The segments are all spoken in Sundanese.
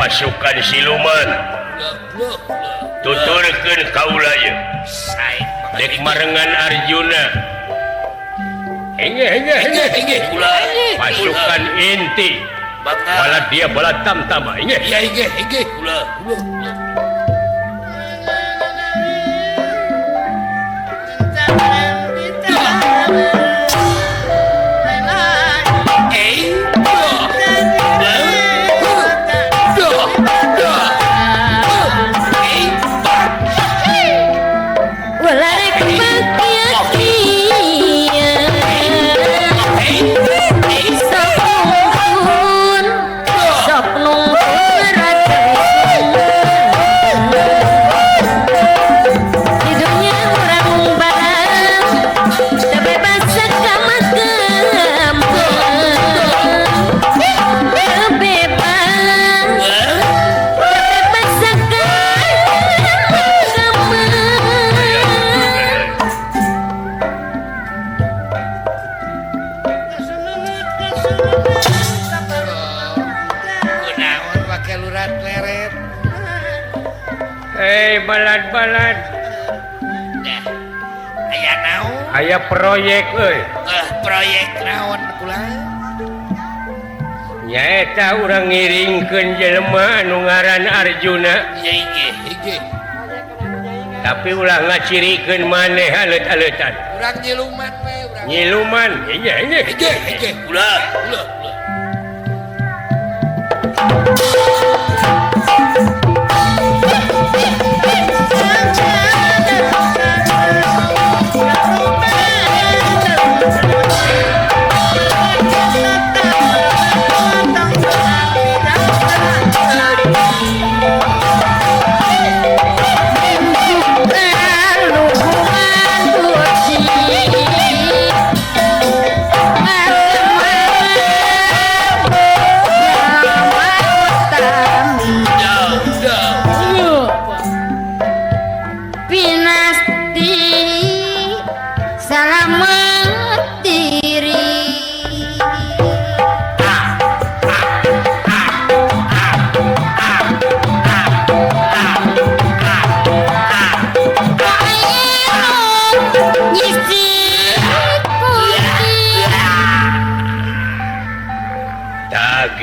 Pasukan siluman tuturkeun kaula ye dek marengan Arjuna henge pasukan inti bala dia bala tamtama henge kula balad aya naon aya proyek euy proyek naon kula nyaeta urang ngiringkeun jelema anu ngaran Arjuna hege tapi ulah ngacirikeun maneh halet-haletan urang nyiluman we urang nyiluman hege ulah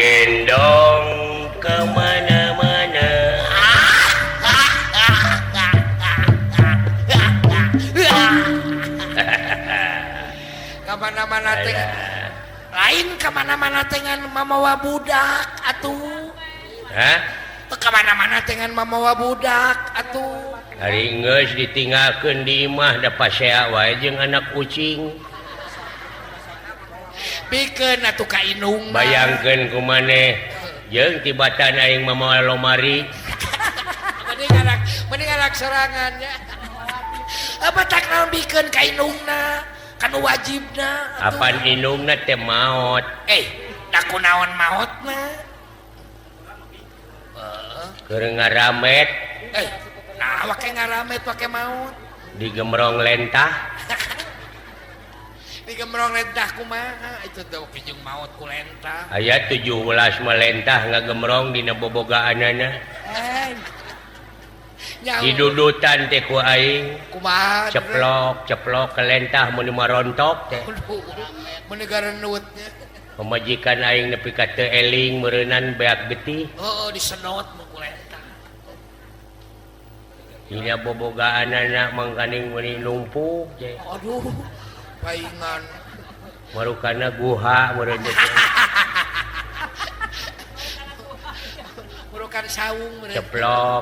gendong kemana-mana kemana-mana teh lain kemana-mana dengan mamawa budak atuh kemana-mana dengan mamawa budak atuh hari geus ditinggalkeun di imah da pasea wae jeung anak kucing pikeun atuh ka indung bayangkeun ku maneh jeung tibatan aing mamawa lomari mending anak sorangan nya apa tak naon pikeun ka indungna kan wajibna apaan indungna teh maot da kunaon maotna keur ngaramet nah wake ngaramet wake maot digemrong lentah digemrong lentah kumaha itu teh pinjung maot ku lentah aya 17 melentah ngagemrong dina bobogaanana didudutan teh ku aing kumaha ceplok ke lentah mun marontok teh mun gareunut nya pemajikan aing nepi ka teu eling meureunan beak getih disenot ku lentah dina bobogaanana mangkaning meuni numpuk teh aduh paingan marukana guha meureun teh murukan saung meureun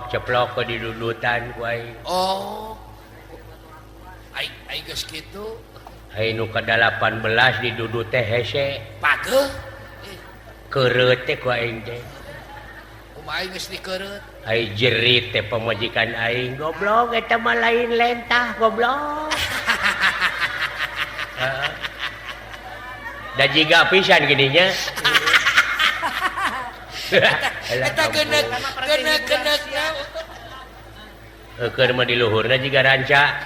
ceplok ke didudutan ku aing aing geus kitu aing nu ka 18 didudut teh hese pageuh keureut teh ku aing teh kumaha aing geus dikeureut aing jerit teh pamajikan aing goblok eta mah lain lentah goblok da jiga pisan gininya eta genek keur mah di luhurna jiga ranca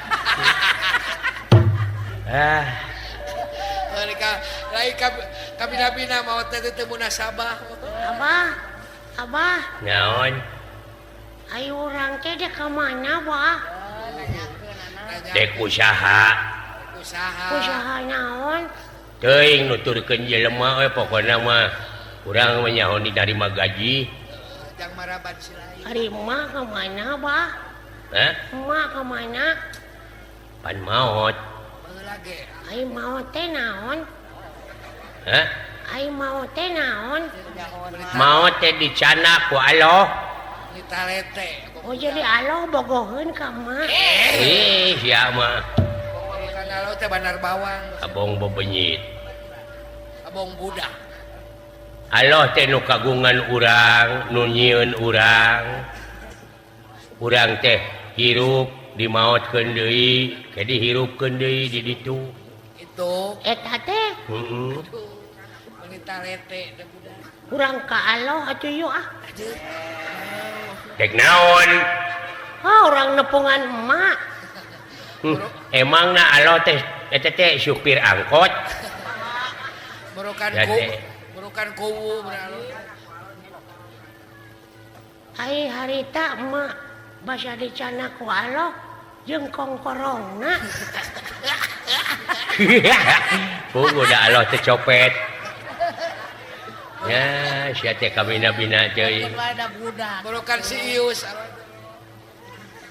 kabina-bina mau teh teu munasabah Abah naon ayo urang teh dek ka mana Abah dek usaha naon teuing nuturkeun jelema we pokona mah urang menyaho ditarima gaji jang maraban silai ari emak ka mana Abah emak ka mana pan maot ai maot teh naon ai maot teh naon maot teh dicana ku Allah ditalete oh jadi Allah bogoheun ka emak sia mah kan Allah teh bandar bawang abong bebenyit abong budak Allah teh nu kagungan urang nu nyieun urang teh hirup dimaotkeun deui ke dihirupkeun deui di ditu itu eta teh wanita lete da budak urang ka Allah atuh yeuh dek naon urang nepungan emak emangna Allah teh eta teh supir angkot merukan kuwu ai harita emak basa dicana ku Allah jeung kongkorongna udah Allah teh copet ya sia teh kabina-bina deui merukan si Ius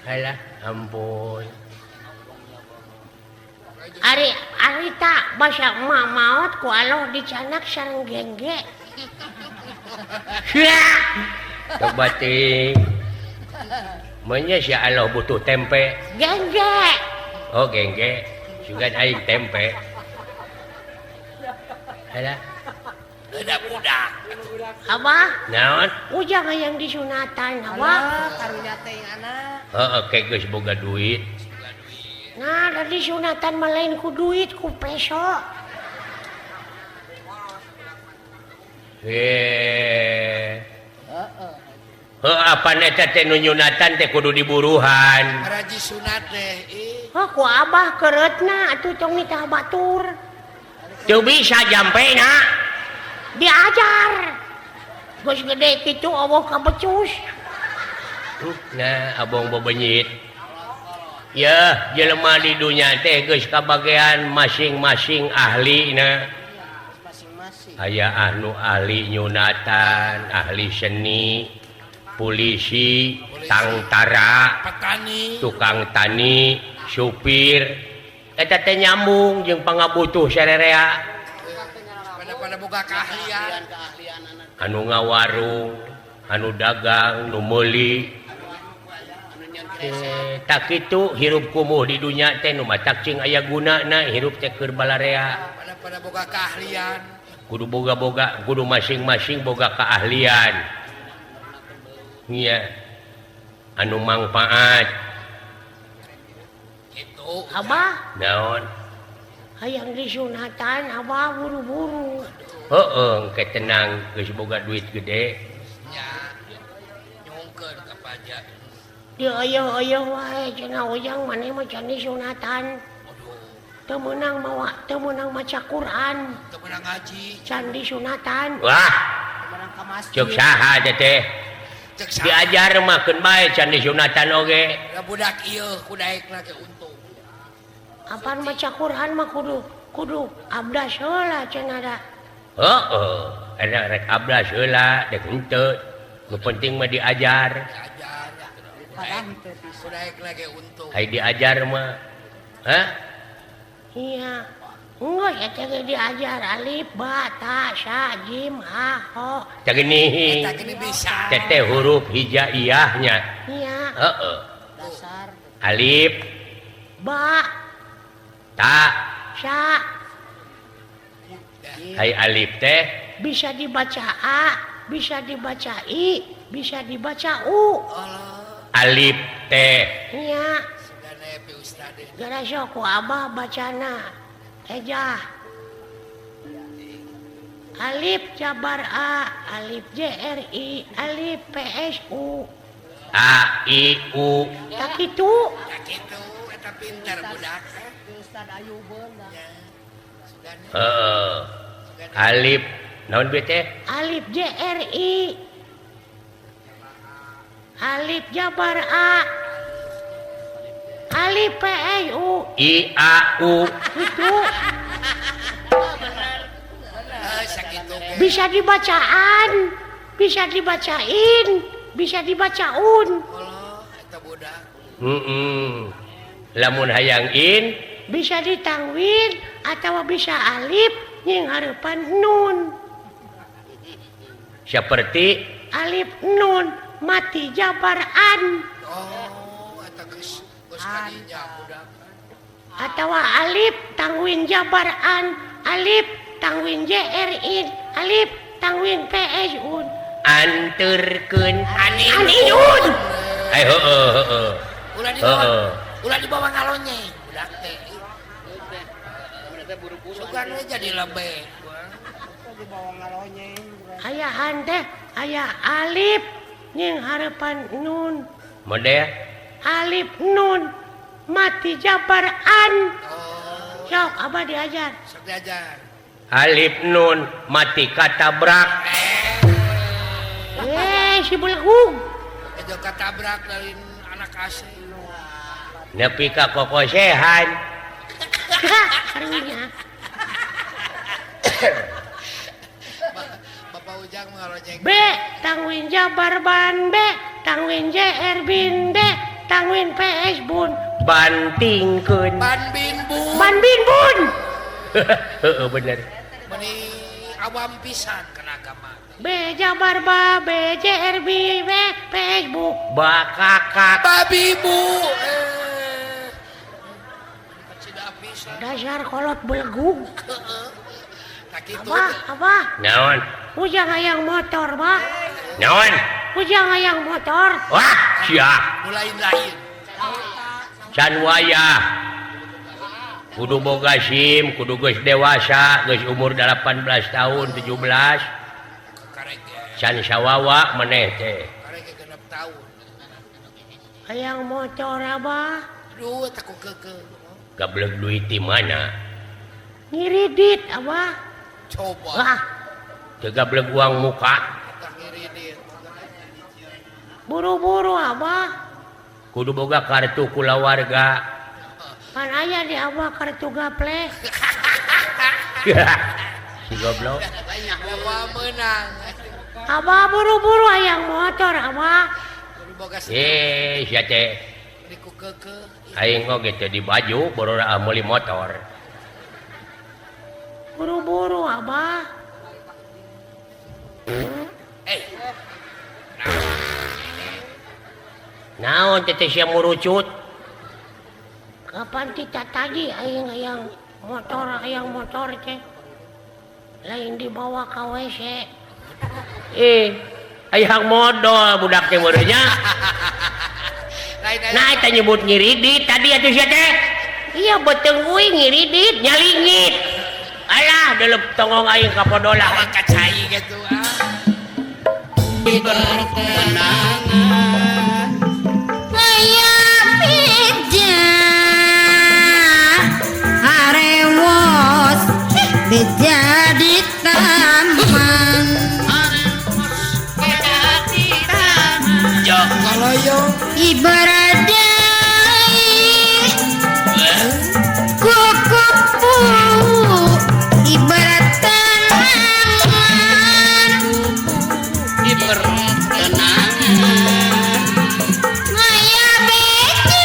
alah ampun Ari tak basa emak maot ku Allah dicanak sareng gengge. Coba ting. Menya si Allah butuh tempe. Gengge. Oh gengge. Juga aing tempe. Ada. Ada budak. Abah? Naon? Ujang yang disunatan, Abah. Karunya teh anak. Heeh, kayak geus boga duit. Nah, dari sunatan malain ku duit ku peso. Apa eta teh nu nyunatan teh kudu diburuhan. Raji sunat teh. Ku abah keretna atuh tong nitah batur. Teu bisa jampena. Diajar. Geus gede kitu Allah kabecus. Nah, abong bebenyit. Ya, jelema di dunia teh geus kabagean masing-masing ahlina. Aya anu ahli nyunatan, ahli seni, polisi, tangtara, petani, tukang tani, supir. Eta teh nyambung jeung pangabutuh sarerea. Pada boga keahlian. Anu ngawarung, anu dagang, nu meuli. Tak kitu hirup kumuh di dunia teh nu matak cing aya gunana hirup teh keur balarea. Pada boga keahlian. Kudu boga-boga, kudu masing-masing boga keahlian. Iya. Anu mangpaat. Gitu. Abah? Naon? Hayang disunatan abah buru-buru. Heeh, engke tenang geus boga duit gede. Ya. Nyongkeun ka pajak. Dia ayah wae cenah ujang maneh mah can disunatan. Teu meunang maca Quran. Teu meunang ngaji. Can disunatan. Wah. Cek saha teh? Diajar mah keun bae can disunatan oge. Da budak ieu ku daekna ge untung. Apaan maca Quran mah kudu abdas heula cenah da. Heeh, ada rek abdas heula dek henteu. Nu penting mah diajar. Hai diajar mah. Hah? Iya. Enggak ya teh diajar alif, ba, ta, sya, jim, ha, ho. Teh gini. Eta gini bisa. Teh huruf hijaiyahnya. Iya. Heeh. Dasar. Alif, ba, ta, sya. hai alif teh bisa dibaca a, bisa dibaca i, bisa dibaca u. alif teh Iya. Gara sok ku abah bacana ejah. Alif Jabar A, Alif JRI, Alif PSU. A I U. Tak itu. Tak itu, eta pintar budak. Ustaz Ayubeun da. Alif naon be teh? Alif JRI. Alif Jabar A. Alif PSU. I A U. Itu. Bisa dibacaan, bisa dibacain, bisa dibacaun. Lamun hayang in bisa ditangwin atau bisa alif yang harapan nun. Seperti Alif nun mati jabaran. Atau alif tangwin jabaran, alif tangwin JRI, alif tangwin PSU. anturkeun Aniun. Ayo ulah dibawa ngalonye budak teh. Sugan we jadi lebih. Dibawa ngalonye. Ayahan teh aya alif yang harapan nun. model Alif nun mati jabaran. Sok abah diajar. Sok diajar. alif nun mati katabrak Si Bulgung. Ejo katabrak dari anak asing. nepi ka kokosehan Karunya. Bapak Ujang ngalonye. B tangwin jabar ban B tangwin JR bin B tangwin PS bun bantingkeun Ban bin bu. ban bin bun. heeh bener Meni awam pisan kana agama. B jabar ba B JR B B PS bu. bakakak Babi bu. Tidak pisan. Dasar kolot Bulgung. Tak kitu. Apa? naon Ujang hayang motor ba? naon Ujang hayang motor. wah sia Lain-lain. can waya kudu boga SIM kudu geus dewasa geus umur 18 tahun 17 Kareke. can sawawa maneh teh Kareke genep tahun. Hayang motor abah. Duh takut keke. gablek duit di mana Ngiridit abah. Coba. Wah, teu gablek uang muka Tak ngiridit. buru-buru abah. kudu boga kartu kulawarga Pan aya di abah kartu gaple. si goblok Bapak menang. Abah buru-buru hayang motor abah. Kudu boga sia teh niku keke. aing oge teh di baju borora meuli motor Buru-buru abah. naon teh teh sia murucut Kapan kita tadi hayang motor teh. Lain dibawa ke WC. hayang modal budak teh meureunnya Lain-lain. nah eta nyebut ngiridit tadi atuh sia teh Iya beteng uing ngiridit. nyalingit alah delep tongong aing kapodola Awak kacai gitu. Jadi taman Kalau yo ibarat kuku ibarat tanaman ngaya beca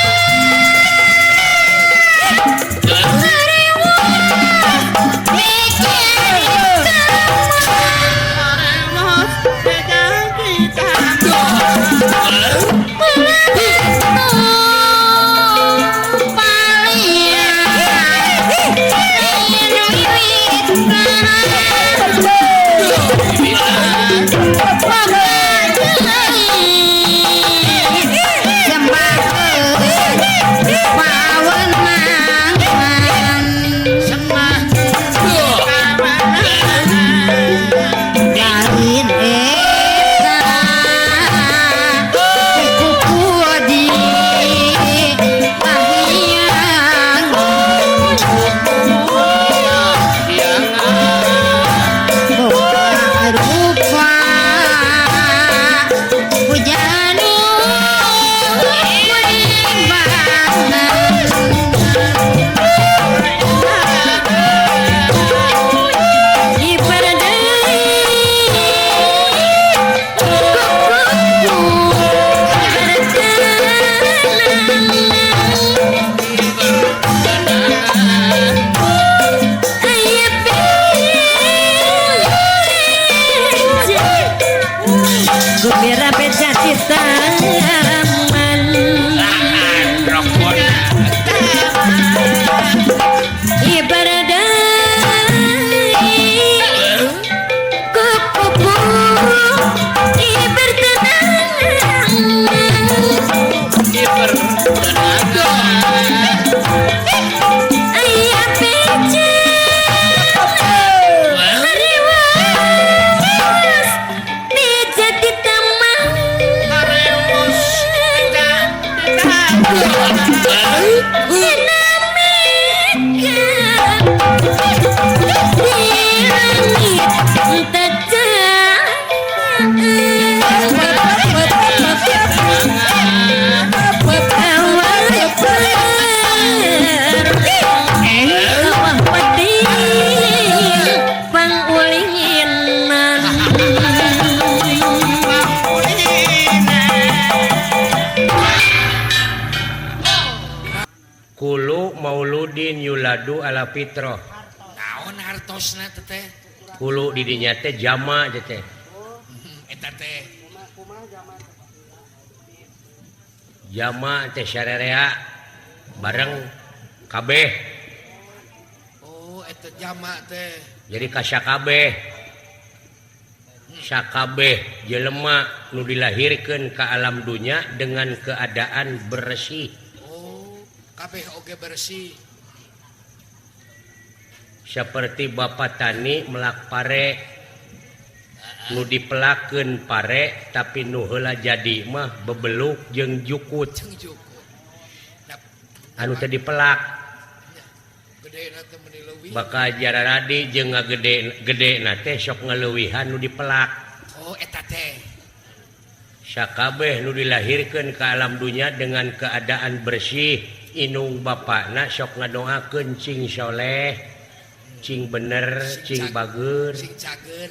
taman ibarat kupu ayah pece hariwas meja di taman Kulu mauludin yuladu ala fitrah. Naon hartosna teh? Kulu di dinya teh jama teh. Eta teh. Jama teh syararea bareng kabeh. Oh, eta jama teh. Jadi ka sakabeh. Sakabeh jelema nu dilahirkeun ka alam dunya dengan keadaan bersih. Kabeh oge bersih. Seperti Bapak Tani melak pare nu dipelakeun pare tapi nu heula jadi mah bebeluk jeung jukut. Anu teh dipelak. Gedena teh meuni leuwih. Bakal jararadi jeung ngagede-gedena teh sok ngaleuwihan nu dipelak. Oh, eta teh. Sakabeh nu dilahirkeun ka alam dunya dengan keadaan bersih. Inung bapakna sok ngadoakeun cing soleh, cing bener, cing bager, Sing cager.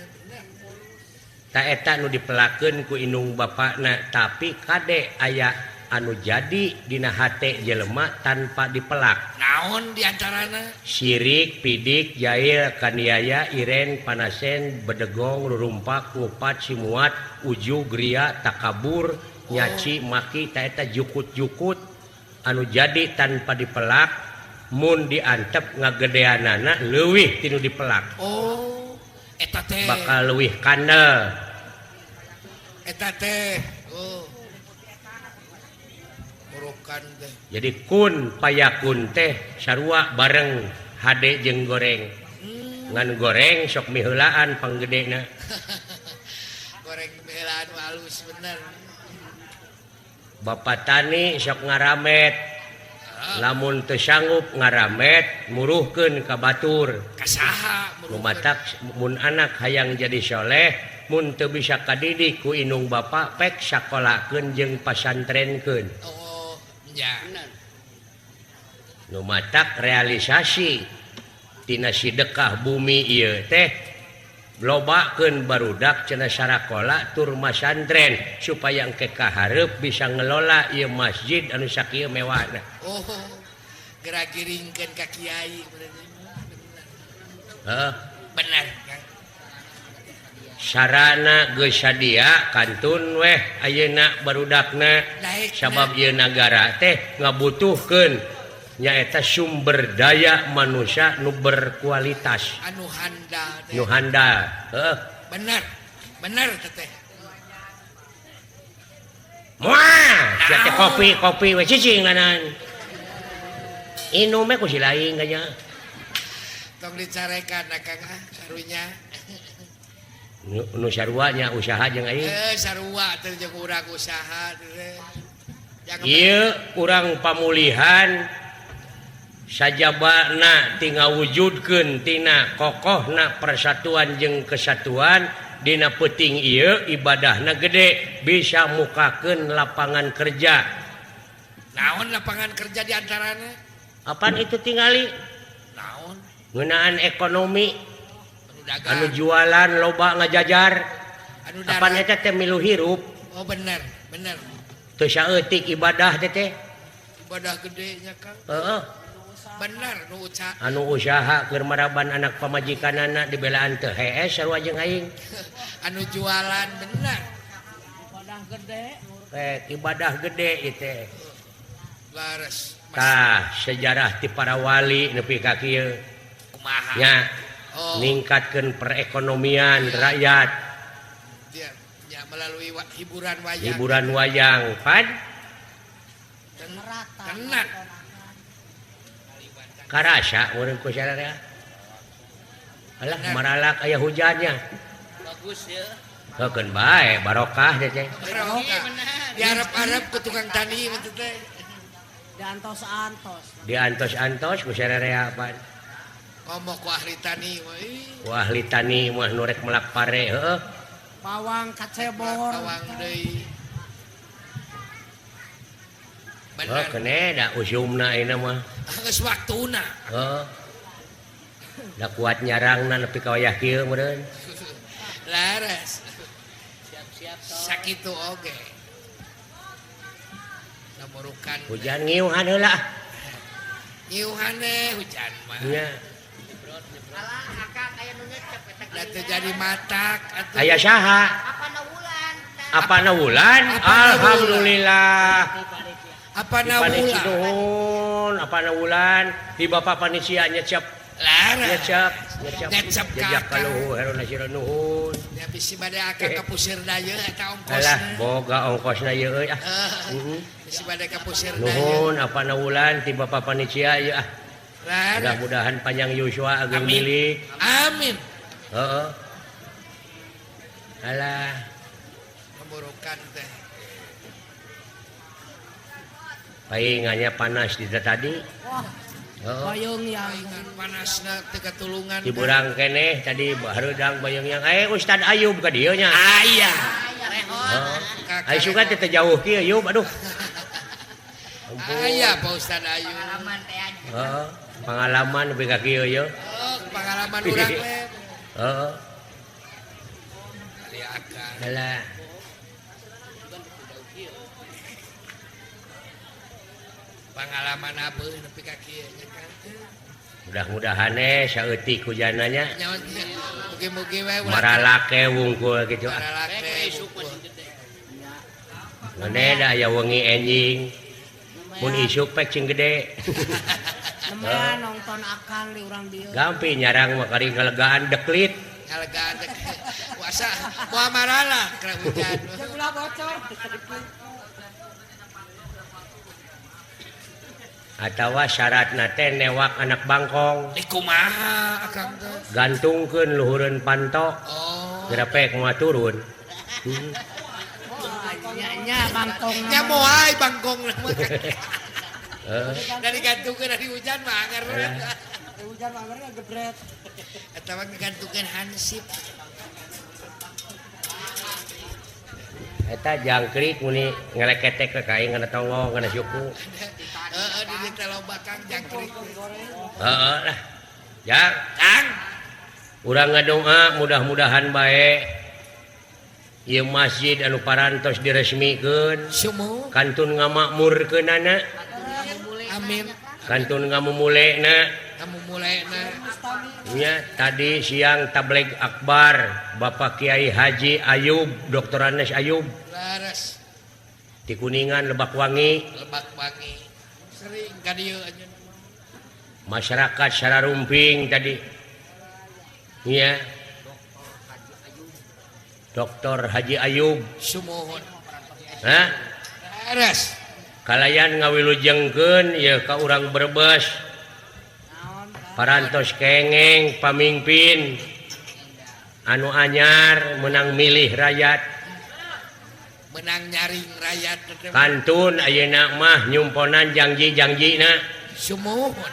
ta eta nu dipelakeun ku inung bapakna tapi kade aya anu jadi dina hate jelema tanpa dipelak. Naon diantarana? Sirik, pidik, jail, kaniaya, iren, panasen, bedegong, rurumpak, ngupat, simuat, uju, gria, takabur, nyaci, maki, ta eta jukut-jukut anu jadi tanpa dipelak mun diantep ngagedeanana leuwih tinu dipelak. Oh, eta teh. Bakal leuwih kandel. Eta teh. Oh. Murukan teh. Jadi kun payakun teh sarua bareng hade jeung goreng. Ngan goreng sok miheulaan panggedena. Goreng belaan halus bener. Bapak Tani sok ngaramet. Lamun teu sanggup ngaramet muruhkeun ka batur. Kasaha Lumatak mun anak hayang jadi soleh mun teu bisa kadidik ku inung bapa pek sakolakeun jeung pasantrenkeun. Oh, nya. Lumatak realisasi tina sedekah bumi ieu teh lobakeun barudak cenah sarakola tur masantren supaya engke kahareup bisa ngelola ieu masjid anu sakieu mewahna. Oh, geura giringkeun ka kiai Heuh, bener kan? sarana geus sadia kantun weh ayeuna barudakna Daek, sabab ieu nagara teh ngabutuhkeun nyaeta sumber daya manusia nu berkualitas Anu handal teh. nu handal. Heuh. Bener. Bener teh. Moal, sia kopi we cicing lanan. Inum we ku si lain ganya. Tong dicarekan Kang karunya. Nu sarua nya usaha jeung aing. Sarua teh jeung urang usaha teh. Ieu urang pamulihan sajabana tinggal wujudkeun tina kokohna persatuan jeung kesatuan dina peuting ieu ibadahna gede bisa mukakeun lapangan kerja. Naon lapangan kerja diantarana? Apaan itu tingali? Naon? Ngeunaan ekonomi Anu dagang. anu jualan loba ngajajar. Anu Apaan dagang. eta teh milu hirup Oh bener. teu saeutik ibadah teh. Ibadah gede nya Kang. Heeh. Bener nu uca. Anu usaha keur maraban anak pamajikanana dibelaan teu hees sarua jeung aing. Anu jualan bener. ibadah gede itu laras sejarah ti para wali nepi ka kieu nya ningkatkeun perekonomian rakyat dia melalui hiburan wayang pan kena karasa urang ku sararea alah maralak aya hujannya bagus ya heukeun bae barokah teh diarep-arep ku tukang tani itu teh diantos-antos ku sararea pan ngomong ku ahli tani ahli tani mah nu rek melak pare heueuh pawang kacebor pawang deui bener kene da usumna ayeuna mah geus waktuna heeh da kuat nyarangna nepi ka wayah kieu meureun laras siap-siap sakitu oge namurukan hujan ngiuhan heula ngiuhane hujan mah nya da teu jadi matak atuh aya saha apana wulan alhamdulillah apana panitia wulan nuhun apana wulan di bapak panitia nyecep laras nyecep jejak ka luhur haruna sira nuhun ya bisi bade akang ka pusir daya eta ongkosna alah boga ongkosna ieu euy bisi bade ka pusir daya nuhun apana wulan ti bapak panitia ieu mudah-mudahan panjang yuswa ageng milik amin heeh alah namurukan teh paingannya panas di tadi bayung yang panasna teu katulungan hiburang keneh tadi hareudang bayang yang Ustad Ayub ka dieu nya aya aya sugan teh jauh kieu Ayub aduh aya Pak Ustad Ayu heeh pengalaman nepi ka kieu ye pengalaman urang we heeh ali akan alah pengalaman abeuh nepi ka kieu kan mudah-mudahan saeutik hujanna nya mugi-mugi we maralake wungkul kitu maralake ngene da aya wengi enjing mun isuk pek cing gede namanya nonton akang di urang dieu gampi nyarang mah kari ngalegaan deklit ngalegaan puasa moal marala kena hujan ulah bocor atawa syaratna teh newak anak bangkong kumaha akang teh gantungkeun luhureun panto geura pek moal turun nya bangkong nya moal bangkong dari gantungkeun dari hujan mah anger hujan mah anger gebret eta mah gantungkeun hansip eta jangkrik muni ngeleketek ke kain ngana tongo ngana suku di dieu loba kang jangkrik heeh lah jang kang urang ngadoa mudah-mudahan bae ieu masjid anu parantos diresmikeun sumuh kantun ngamakmurkeunana amin kantun ngamumulena nya tadi siang tabligh akbar Bapak Kiai Haji Ayub Dr. Anes Ayub laras di Kuningan Lebak Wangi sering ka dieu anjeun masyarakat secara rumping tadi nya Dr. Haji Ayub sumuhun laras kalayan ngawilujengkeun ya ka urang Brebes parantos kengeng pamimpin anu anyar menang milih rakyat menang nyaring rakyat kantun ayeuna mah nyumponan janji-janjina sumuhun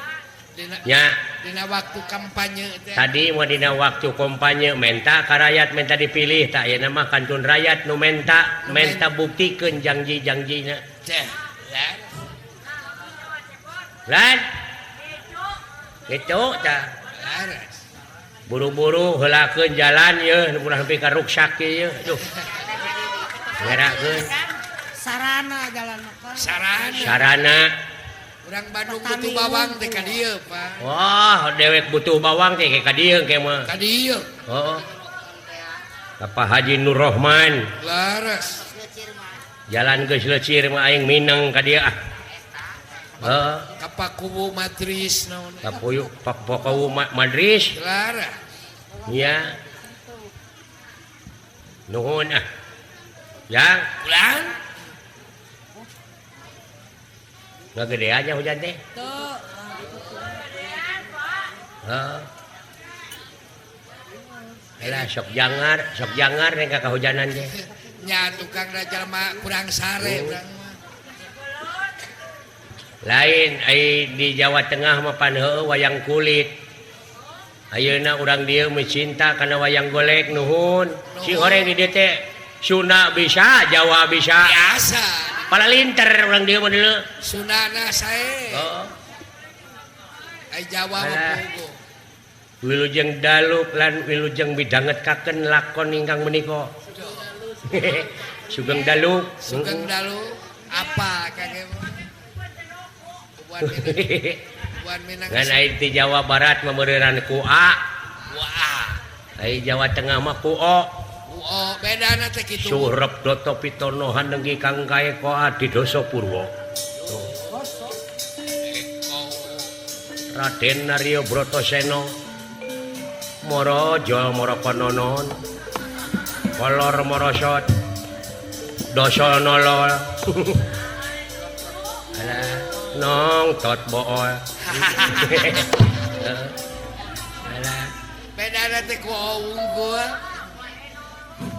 nya dina waktu kampanye tadi mah dina waktu kampanye menta ka rakyat menta dipilih tak ayeuna mah kantun rakyat nu menta buktikeun janji-janjina teh lan gitu tah buru-buru heulakeun jalan ye ulah nepi ka ruksak ye aduh ngerakeun sarana jalan sarana urang Bandung butuh bawang teh ka dieu Pak wah dewek butuh bawang teh ka dieu ke mah ka dieu heeh ka Pak Haji Nur Rahman laras jalan geus lecir mah aing mineng ka dieu ah. Kapakuwu Madris naon. Kapuyu Pakuwu Madris. Lara. Iya. Nuhun ah. Yang Ulan. nggak gede aja hujan teh. Tuh. Alah sok jangar nih kakak hujanan teh. Nya tukang rajal mah kurang sare urang mah. Lain ai di Jawa Tengah mah pan heueuh wayang kulit. Ayeuna urang dieu mencinta kana wayang golek nuhun. Si horeng di dieu teh Sunda bisa, Jawa bisa. Biasa. Pala linter urang dieu mah deuleu. Sunana sae. Oh. Ai Jawa mah puguh. Wilujeng daluk lan wilujeng midangetkaken lakon ingkang menika. Sugeng daluk. Sugeng dalu apa kage mah? Buan Minang. Ngan ai ti Jawa Barat mah meureunana ku A. Wah. Ai Jawa Tengah mah ku O. Oh, bedana teh kitu. Surep Doto Pitono hanenggi kang kae koa di Doso Purwo. Raden Naryo Brotoseno Morojo Moro Kononon Kolor Morosot Doso Nolol Alah nong tot bool. Alah Bedana teh ku unggul.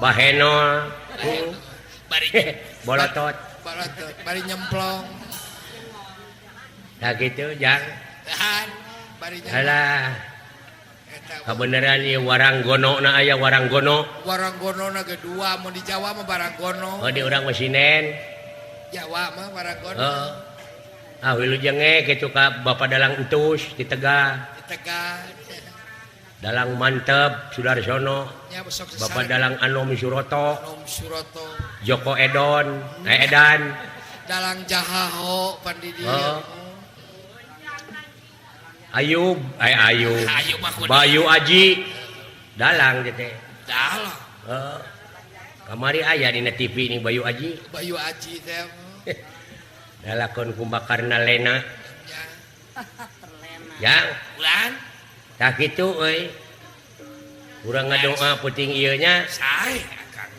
Bahenol Bari Bolotot bolotot, bari nyemplong. nah gitu jang. Tahan, bari nyemplong. Alah Eta kabeneran ieu waranggono na aya waranggono. waranggono ge dua mun di Jawa mah waranggono. Oh di urang Mesinen. Jawa mah waranggono. Heeh. Ah wilujeng kitu ka Bapak Dalang Entus di Tegal. Di Tegal. Dalang Mantep Sudarsono. Nya besok Bapak Dalang Anomi Suroto. Nom Suroto. Joko Edan. Dalang Jahaho pan di dieu. Oh. Ayub Ayub mah ku Bayu Aji dalang teh. Dalang. Heeh. Kamari aya dina TV ini Bayu Aji. Bayu Aji teh. Dalakon kumbakarna Lena. Ya. Yang Bulan tak kitu euy. Urang ngadoa penting ieu nya. sae akang.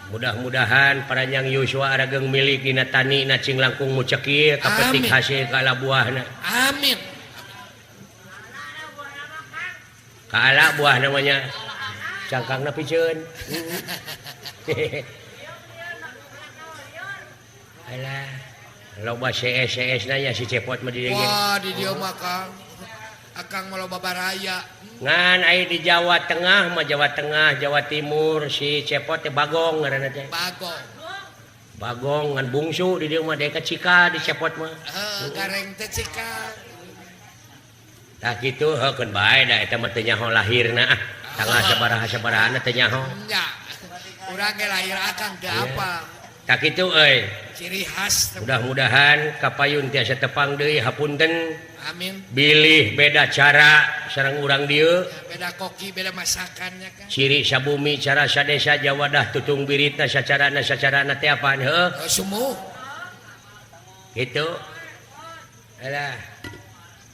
Mudah-mudahan paranjang Yusua arageng milik dina tani na cing langkung mucek ieu kapetik Amin. hasil kala buahna. Amin. Kaala buah namanya. Cangkangna piceun. Alah, loba CS na nya si Cepot mah di dieu. Wah, di dieu mah Kang. Akang mah loba baraya. Ngan aya di Jawa Tengah mah Jawa Tengah, Jawa Timur si Cepot teh Bagong ngaranna teh. Bagong. Bagong ngan bungsu di dieu mah deka Cika di Cepot mah. Gareng teh cika. Tah kitu heukeun bae da eta mah teu nyaho lahirna ah. Tanggal sabaraha-sabarahana teu nyaho. Nya. Urang ge lahir akang teu apa. Tah kitu euy. Ciri khas. Mudah-mudahan kapayun tiasa tepang deui hapunten. Amin. Bilih beda cara sareng urang dieu. Beda koki, beda masakannya kan. Ciri sabumi cara sadesa Jawa dah tutung biritna sacarana teh apaan heuh? Sumuh. Gitu. Alah.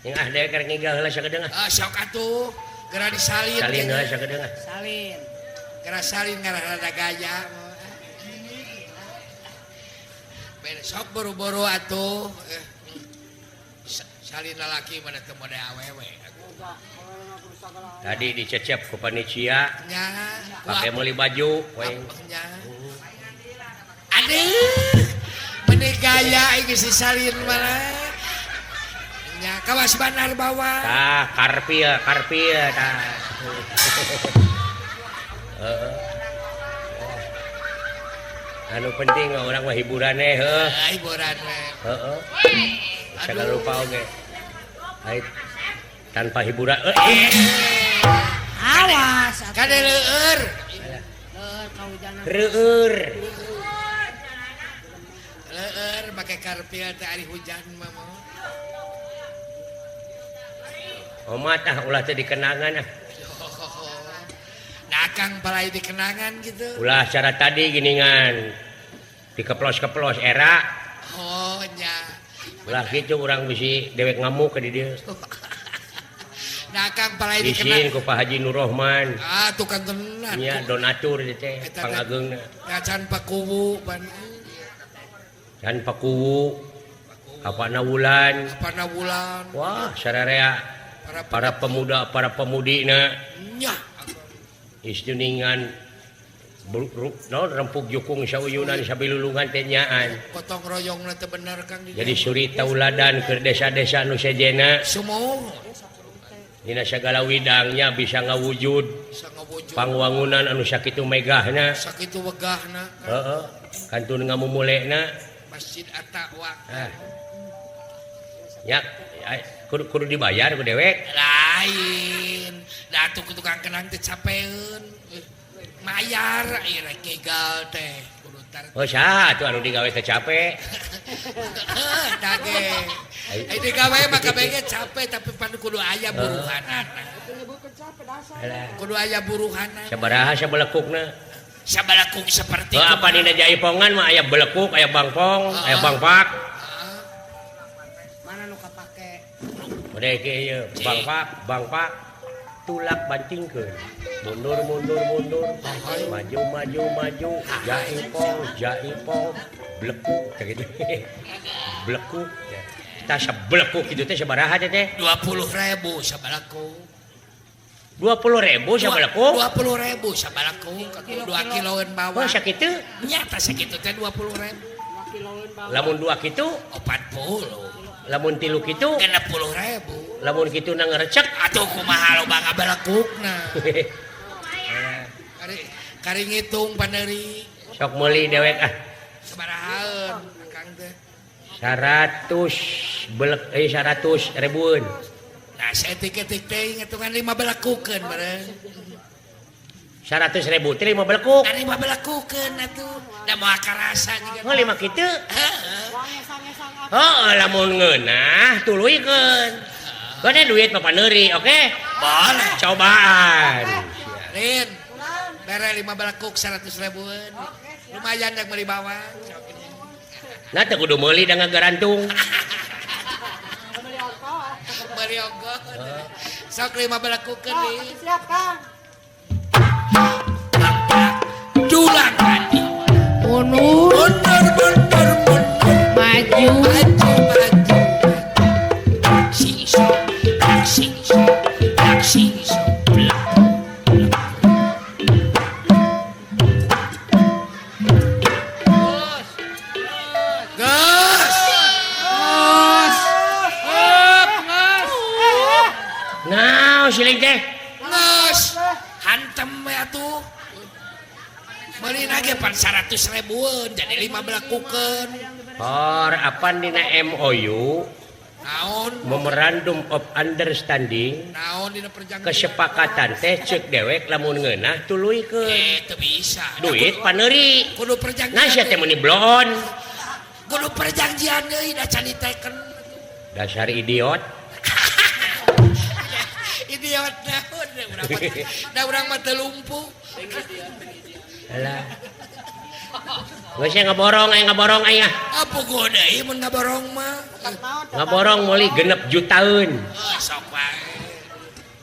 Yang ah daya keur ngigah heula sakedeung ah. Sok atuh. Gara disalin. Salin heula sakedeung ah. Salin. Gara salin gara rada gaya. Sok buru-buru atuh. Salin lalaki mana teu mode awewe. Tadi dicecep ku panitia. Nya. Pakai meuli baju. Nya. Aduh. Benih gaya iki si salin mana. Nya kawas banar bawah. Tah karpia tah. Anu penting orang mah hiburannya heuh. Hiburan we. Heeh. Jangan lupa oge. Ai tanpa hiburan Awas. Kade leueur. Kaujanan. reueur. Leueur make karpia teh ari hujan mah. Omat ah ulah teh dikenangan ah. Akang balai dikenangan gitu. Ulah cara tadi giningan dikeplos-keplos era. Oh nya. Ulah gitu orang bisi dewek ngamuk ke dieu. Nah akang balai Izin dikenangan. ku Pak Haji Nur Rahman. Ah tukang tenan. Nya donatur ieu teh pangageungna. Ngacan pakuwu ban. Dan pakuwu apana wulan. Apana wulan. Wah, sararea para pemuda, para pemudina Nya. istuningan rempuk jukung sauyunan sabilulungan teh nyaan. Potong royongna teh bener Kang. Jadi suri tauladan ke desa-desa nu sejena Semua. dina sagala widangnya bisa ngawujud Sangawujud. pangwangunan anu sakitu megahna. Sakitu wegahna. Heeh. Kantun ngamumulekna. Masjid At-Taqwa. Ya, kudu dibayar ku dewek. Lain. Da atuh ku tukang kenang teh capeun. Mayar ieu rek ngegal teh. Kudu tar. Oh, saha atuh anu digawe teh capek. Dage. Ai digawe mah kabeh capek tapi pan kudu aya buruhanana. Kudu aya buruhanana. Sabaraha sabelekukna? Sabalakuk seperti Oh, apa dina jaipongan mah aya belekuk, aya bangpong, aya bangpak. Mana nu kapake? Udah ke ieu, bangpak, tulak bantingkeun. Mundur, maju, jaipong, blekuk kayak gitu. Blekuk. Kita sabelekuk kitu teh sabaraha teh? 20.000 sabalakuk. 20.000 sabelekuk? 20.000 sabalakuk. 2 kiloan bawah. Oh, sakitu? Nyata sakitu teh 20.000. Lamun 2 kitu? 40. Lamun 3 kitu? 60.000. Lamun kitu na ngarecek? Atuh kumaha loba ngabalakukna. Kari ngitung paneri. Sok meuli dewek ah. Sabarahaeun Kang teh. 100 ribuan. Nah, saya tik-tik teh ngitungan 5 balakukeun meureun. 100.000 teh 5 belekuk. 5 balakukeun atuh. Da moal karasa juga. Oh 5 kitu? Heeh. Oh lamun ngeunah tuluykeun. Gede duit papaneuri, oke? Boleh. Cobaan. Rin. Bere 5 balakuk 100.000-an. Lumayan yang meuli bawang. Nah teu kudu meuli da ngagarantung. Meuli ongkos. Sok 5 balakukeun nih. Siap, Kang. Dulang tadi. Mundur, Mundur. maju, Maju. Singso. Gas. Naon siling teh? Nges. Hantem ya tuh. Meuli nage pan 100.000-an jadi 5 balakukeun. Or apan dina MOU Naon? Memorandum of Understanding Naon dina perjanjian? kesepakatan teh ceuk dewek lamun ngeunah tuluykeun. Teu bisa. Duit paneuri. Kudu perjanjian. Nah sia teh meuni blon. Kudu perjanjian deui da can diteken. Dasar idiot. Idiot naon da urang mah teu lumpuh. Alah. Geus ngaborong aya. Apa goda ieu mun ngaborong mah? Ngaborong meuli 6 jutaeun. Sok wae.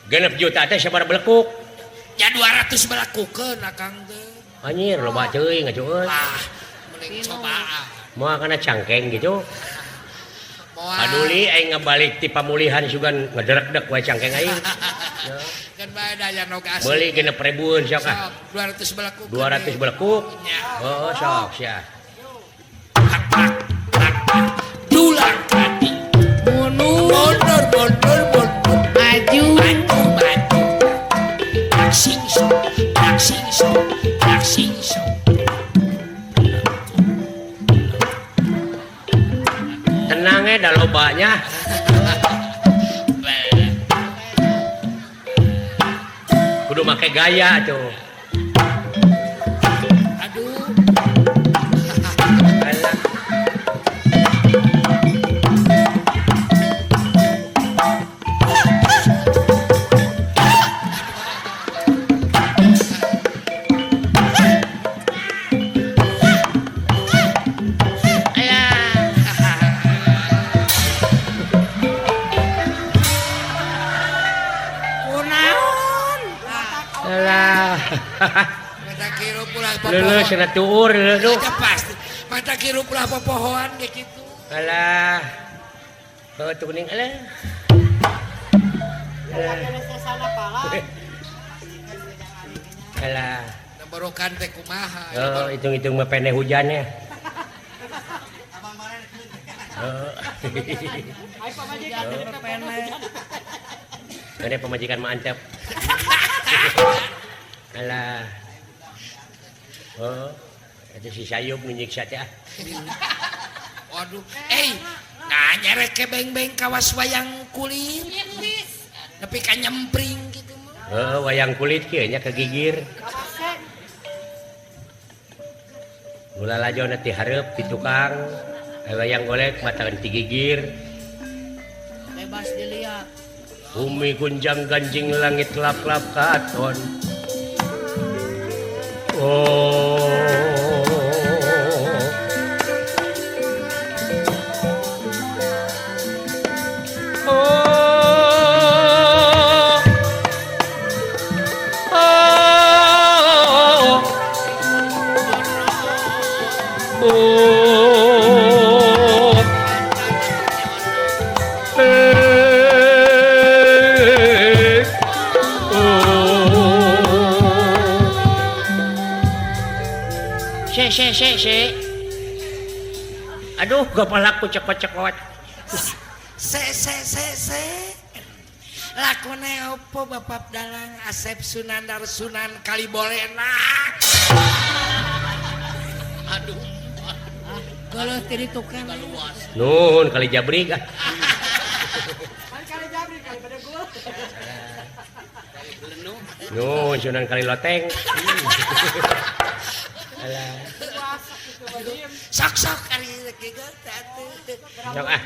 6 juta teh sabar belekuk. Ya 200 balakukeun akang teh. Anjir loba teuing ngacueun. Ah, mending cobaan. Moal kana cangkeng gitu. Moal. Paduli aing ngabalik ti pamulihan sugan ngederek-dek wae cangkeng aing. Kan bae daya nu gas. Meuli 6.000 sok ah. Sok 200 balakukeun. 200 belekuk. Ya. Oh sok sia. Dulang tadi. mundur, Mundur. maju, Maju. Singso. Tenang da lobanya. Kudu make gaya tuh. Aduh. Alah. Alah. Mata kiru pula popohan. Leuleus cenah tuur leuleus. Aja pasti. Mata kiru pula popohan kayak gitu. Alah. Oh tuh kuning alah. Alah. Barokan teh kumaha. Oh, hitung-hitung mah pene hujan ya. Ini pemajikan mah antep. Alah. Oh, itu si Sayub nyiksa teh. Waduh, nah nyerek ke beng-beng kawas wayang kulit. Tapi kan nyempring gitu mah. Wayang kulit kieu nya kegigir. Ulah lajona ti hareup ti tukang. Wayang golek matakan ti gigir. Bebas dilihat. Bumi gunjang ganjing langit lap-lap katon. Oh. Se. Aduh, gapalaku cekot-cekot. Se. Lakone opo Bapak Dalang Asep Sunandar Sunan Kalibolena. Aduh. Kalau tiri tuken Nun kali jabrik. kali jabrik kali pada gua. Nun Sunan Kali Loteng. Alah. Sok ari kieu Sok ah.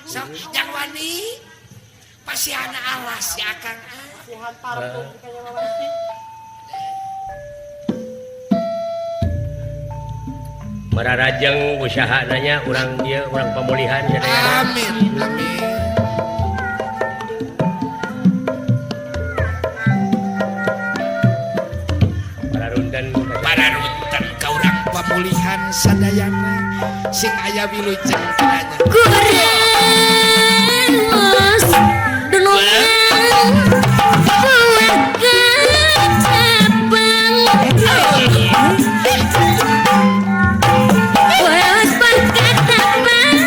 Sok yang wani. Pasiana alas si Akang. Sihan parpung kayaknya mawati. Mararajeng usahananya urang dia urang pemulihan sadayana. Amin. Pararuntan ka urang pemulihan sadayana sing aya wilujeng kenanya. Kuras dunungan buat kecapang buat berketapang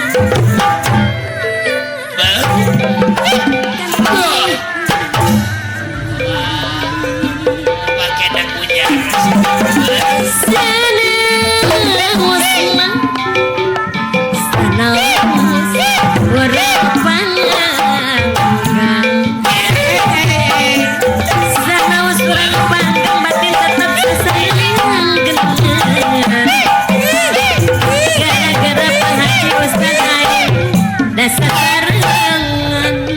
Pakai dak punya.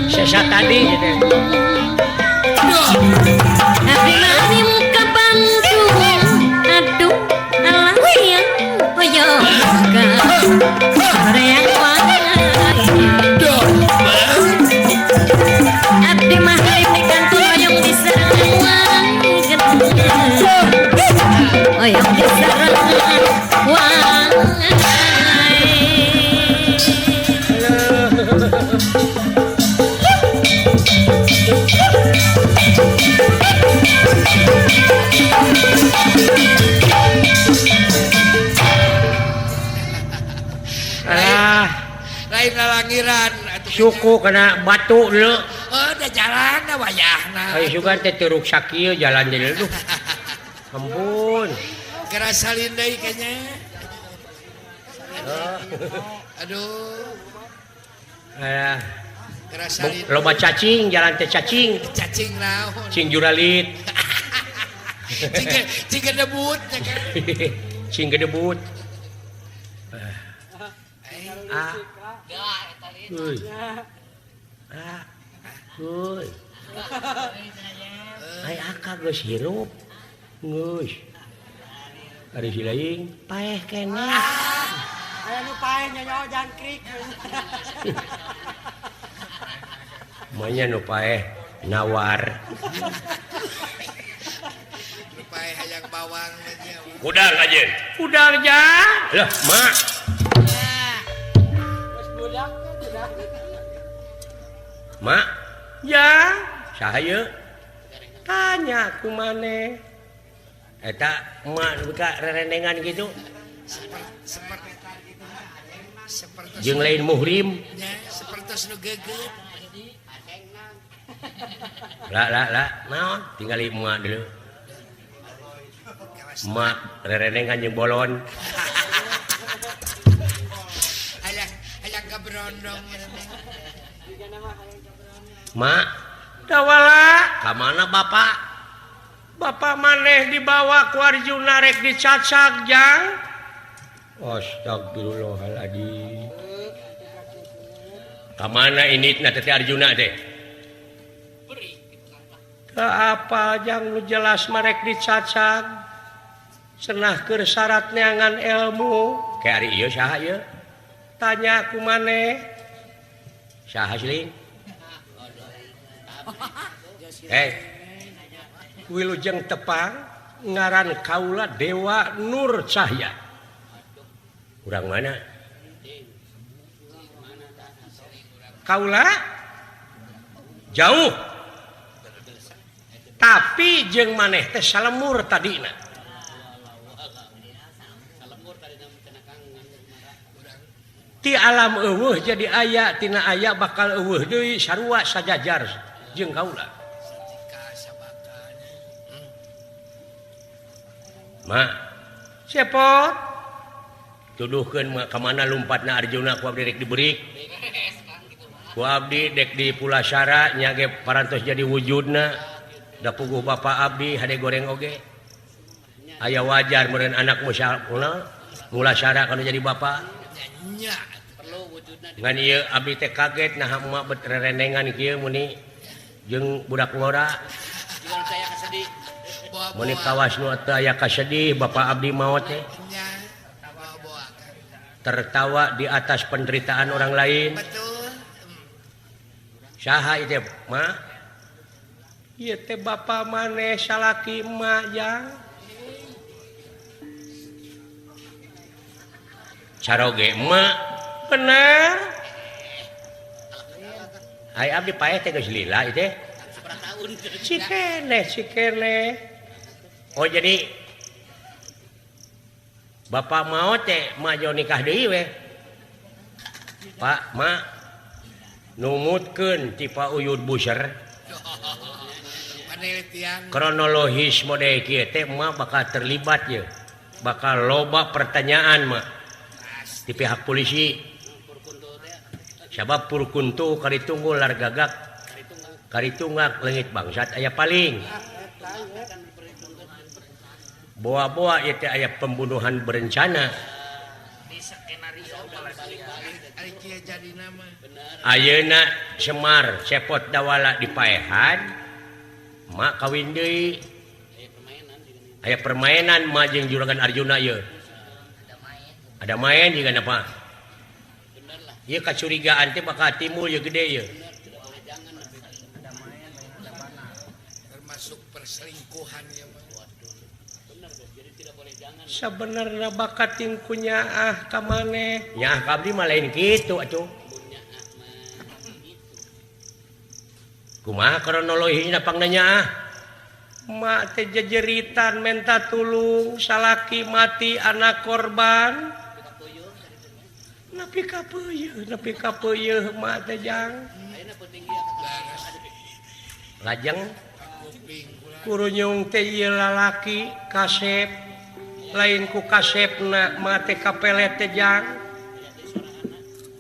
Sesa tadi gitu. Abdi mani muka Bandung, aduh alayang koyoga reang wae. Abdi mah hayu di kantung oyong diserang oyong diserang wae. Lain lalangiran Suku kena batu dulu. da jalan da wayahna. Ayo sugan teh teruk sakieu jalan jadi dulu. Ampun. Kera salin deui kayaknya. Aduh. Alah. Kera salin. Loba cacing jalan teh cacing. Cacing naon. Cing juralit. Cing gedebut. Cing gedebut. Uy. Uy. Ai aka geus hirup. Geus. Ari silaing paeh keneh. Aya nu paeh nyanyo jangkrik. Manya nu paeh nawar. bawang aja. Udang aja. Udang ja. Lah, mak. Mak, Ya, sahaya tanya ku maneh. eta mak buka rerendengan gitu. Seperti Jeung lain muhrim. seperti nu geget. Lah, naon? Tinggali mak dulu. Mak rerendengan jeung bolon. Hayang keberondong. Mak, Dawala, ka mana bapak? bapak maneh dibawa ku Arjuna rek dicacak jang. Astagfirullahaladzim. Ka mana ini teh Arjuna teh? Ke apa jang nu jelas merek dicacak. Senah keur syarat neangan ilmu. Kayak ari ieu saha ieu? Tanya ku maneh. Saha Sling? Wilujeng tepang ngaran kaula Dewa Nur Cahya. Urang mana? Kaula jauh. Tapi jeung maneh teh salemur tadina. Ti alam eueuh jadi aya tina aya bakal eueuh deui sarua sajajar jeung kaula. Mak, Cepot tuduhkeun mak ka mana lompatna Arjuna ku abdi rek dibeurik. Ku abdi dek di Pulasara nya ge parantos jadi wujudna. Da puguh bapak abdi hade goreng oge. Aya wajar meureun anak Mulasara kana jadi bapak. Nya Ngan ieu abdi teh kaget nah emak bet rerendengan kieu muni jeung budak ngora. Muni kawas nu teu aya kasedih bapak abdi maot teh. nya Tertawa di atas penderitaan orang lain. betul. Saha ieu mak? ieu teh bapa maneh salaki emak jang. Caroge emak. Bener. Ai abdi paeh teh geus lila ieu teh. Cikene. Oh jadi bapak mau teh majo nikah deui we. Pak, mak numutkeun ti Pak Uyud Buser. Penelitian Kronologis mode kieu teh mak bakal terlibat ye. Bakal loba pertanyaan mak di pihak polisi. Sabab Purkuntu karitunggul lar gagak karitunggak leungit bangsat aya paling. Boa-boa ieu teh aya pembunuhan berencana. ari kieu jadi nama. Ayeuna Semar Cepot Dawala dipaehan mak kawin deui. Aya permainan mak jeung juragan Arjuna ieu. Ada main juga napa? Ieu kacurigaan teh bakal timbul ieu gede ieu. Termasuk perselingkuhan ya mah. Sabenerna bakat tingkunya ka maneh. Nya kabdi mah lain kitu atuh. Kumaha kronologisna pangnanya? Mak teh jejeritan menta tulung salaki mati anak korban. Nepi ka peuyeul mak teh jang. Lajeng Kurunyung teh ieu lalaki kasep lain ku kasepna mak teh kapelet teh jang.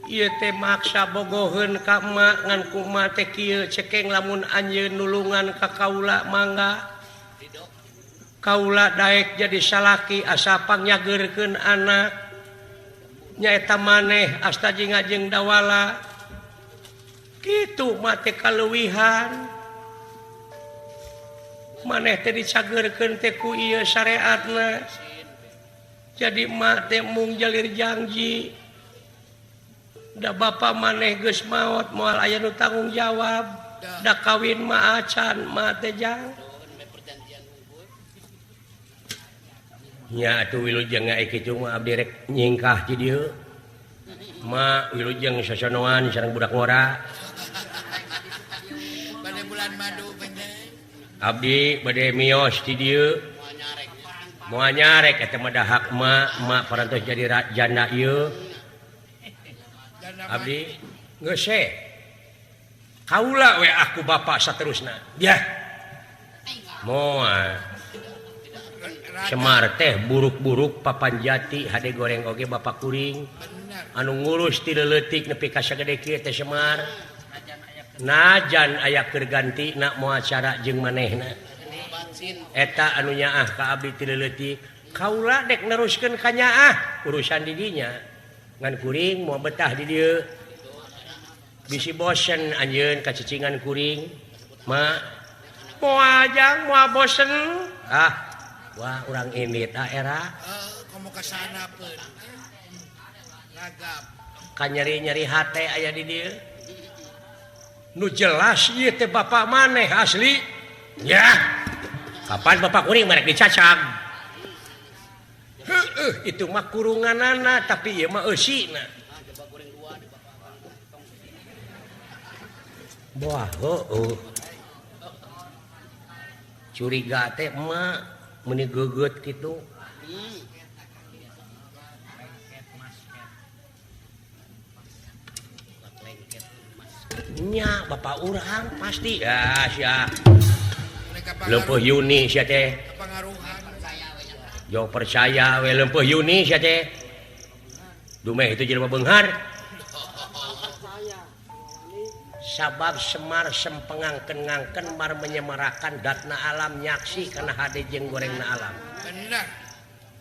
Ieu teh maksa bogoheun ka emak ngan ku emak teh kieu cekeng lamun anjeun nulungan ka kaula mangga. Kaula daek jadi salaki asa pangnyageurkeun anak. Nyaeta maneh asta jeung Dawala. Kitu mak teh kaleuwihan. Maneh teh dicageurkeun teh ku ieu syariatna. Jadi mak teh mung jalir janji. Da bapa maneh geus maot moal aya nu tanggung jawab. Da kawin mah acan mak teh jang. nya atuh wilujeng kitu mah abdi rek nyingkah di dieu ma wilujeng sosonoan sareng budak ngora pada bulan madu bener abdi bade mios di dieu moal nyarek eta mah dahak ma parantos jadi janda ieu abdi geus kaula we aku bapak saterusna ya moal Semar teh buruk-buruk papan jati hade goreng oge bapak kuring anu ngurus ti leutik nepi ka sagede kieu teh Semar najan aya keur ganti na moal acara jeung manehna eta anu nyaah ka abdi ti leutik kaula dek neruskeun ka nyaah urusan di dinya ngan kuring moal betah di dieu bisi bosen anjeun ka cicingan kuring ma moal ajang moal bosen wah urang ini era kamu kesana pun lagap kan nyeri-nyeri hate aya di dieu nu jelas ieu teh bapak maneh asli ya kapan bapak kuring merek dicacag itu mah kurunganana tapi ieu mah eusina wah curiga teh mah meni geget gitu nya bapak urang pasti ya sia leumpeuh Yuni sia teh yo percaya we leumpeuh Yuni sia teh dumeh itu jelema beunghar sabab Semar sempengangken-ngangken mar menyemarakan datna alam nyaksi kana hade jeung gorengna alam bener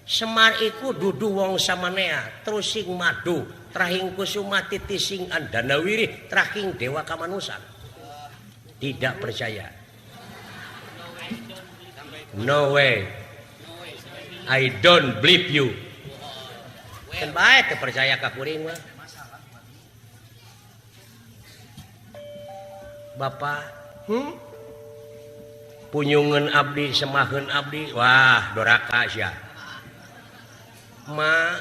Semar iku dudu wong samanea terus sing madu trahing kusuma titising andana wirih trahing dewa kamanusan tidak percaya no way I don't believe you kan bae teu percaya ka kuring mah Bapak punyungan abdi semaheun abdi wah doraka sia ma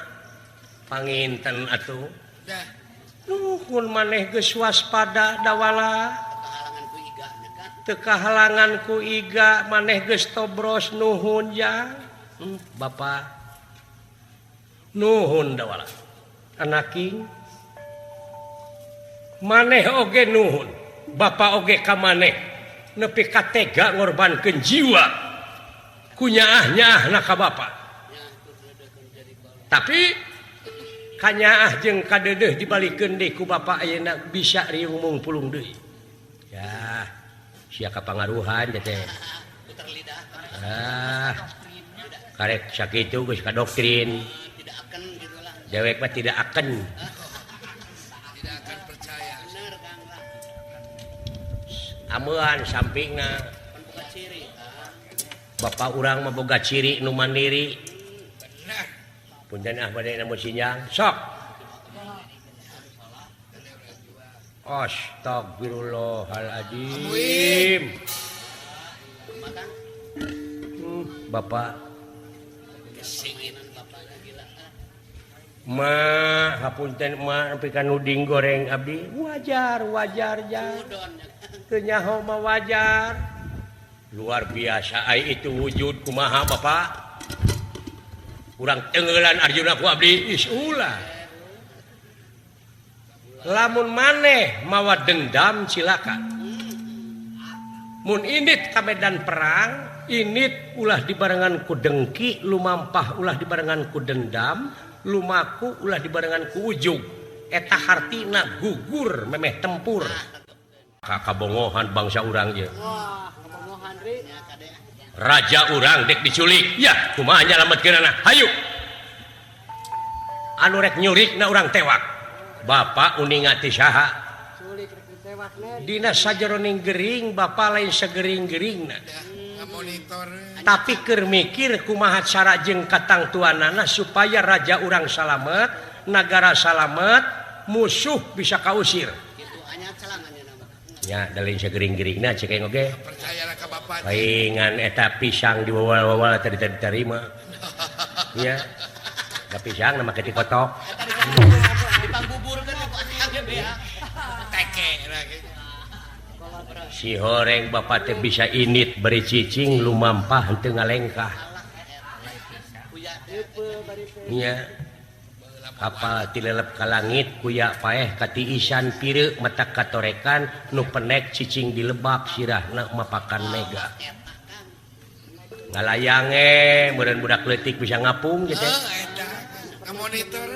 panginten atuh nuhun maneh geus waspada dawala teu kahalangan ku iga maneh geus tobros nuhun jang Bapak nuhun dawala anaking maneh oge nuhun Bapak oge ka maneh nepi ka tega ngorbankeun jiwa ku nyaah-nyaahna ka Bapak. Tapi ka nyaah jeung ka deudeuh dibalikeun deui ku Bapak ayeuna bisa riung mung pulung deui. Ya, sia kapangaruhan teh. Karek sakitu geus ka doktrin. Dewek mah tidak akan amuan sampingna Bapak urang mah boga ciri nu mandiri punten bade namun sinyang sok astagfirullahaladzim Bapak mah hapunten mah nepi ka nuding goreng abdi wajar jang kenyaho mah wajar luar biasa ai itu wujud kumaha Bapak urang tenggelan Arjuna ku abdi ulah lamun maneh mawa dendam silakan mun init ka medan perang init ulah dibarengan ku dengki lumampah ulah dibarengan ku dendam lumaku ulah dibarengan ku ujug eta hartina gugur memeh tempur kabongohan bangsa urang ye raja urang dek diculik ya kumaha nyalametkeunana hayu anu rek nyurikna urang tewak Bapak uningati saha dina sajeroning gering Bapak lain sagering-geringna tapi keur mikir kumaha cara jeung katangtuanana supaya raja urang salamet nagara salamet musuh bisa kausir ya dalin sagering-geringna cek aing oge percayalah ka Bapak paingan eta pisang diwawal-wawal tadi diterima iya tapi pisang nama keti kotok si horeng bapak teh bisa init beri cicing lumampah henteu ngalengkah iya kapal tilelep ka langit kuya paeh kati isan pireu mata katorekan nu penek cicing dilebak sirahna mapakan mega ngalayange meureun budak leutik bisa ngapung gitu monitor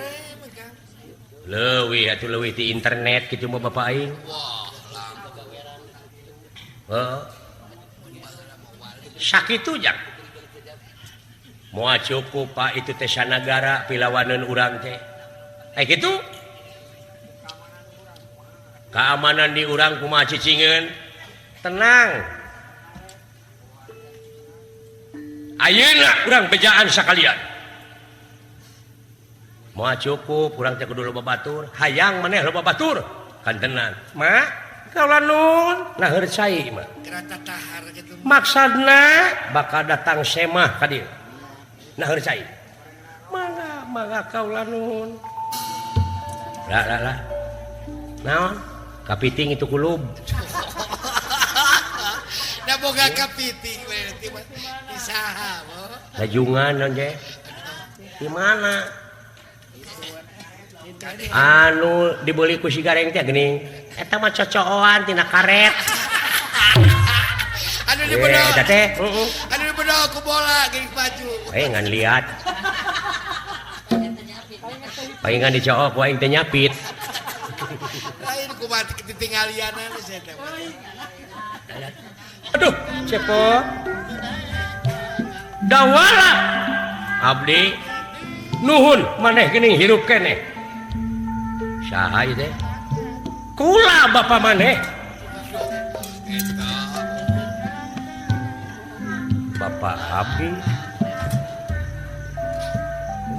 leuwih atuh leuwih ti internet kitu mah bapak aing sakitu jak moal cukup Pak itu teh sanagara pilawaneun urang teh kitu keamanan di urang kumaha cicingeun tenang ayeuna urang bejaan sakalian moal cukup urang teh kudu loba batur hayang maneh loba batur kan tenang mak kaulah nun nah heureut cai mah maksudna bakal datang semah ka dieu nah heureut cai mangga kaulah nun lah naon kapiting itu kulub da boga kapiting berarti di saha lajungan naon ge di mana anu dibeli ku si gareng teh geuning eta mah cocokan tina karet anu dibedog eta teh anu dibedog ku bola geuning baju ngan lihat palingan dicook ku aing teh nyapit lain ku mati ketingalianna saya teh aduh cepo dawala abdi nuhun maneh geuning hirup keneh saha ieu teh kula bapak maneh bapak abdi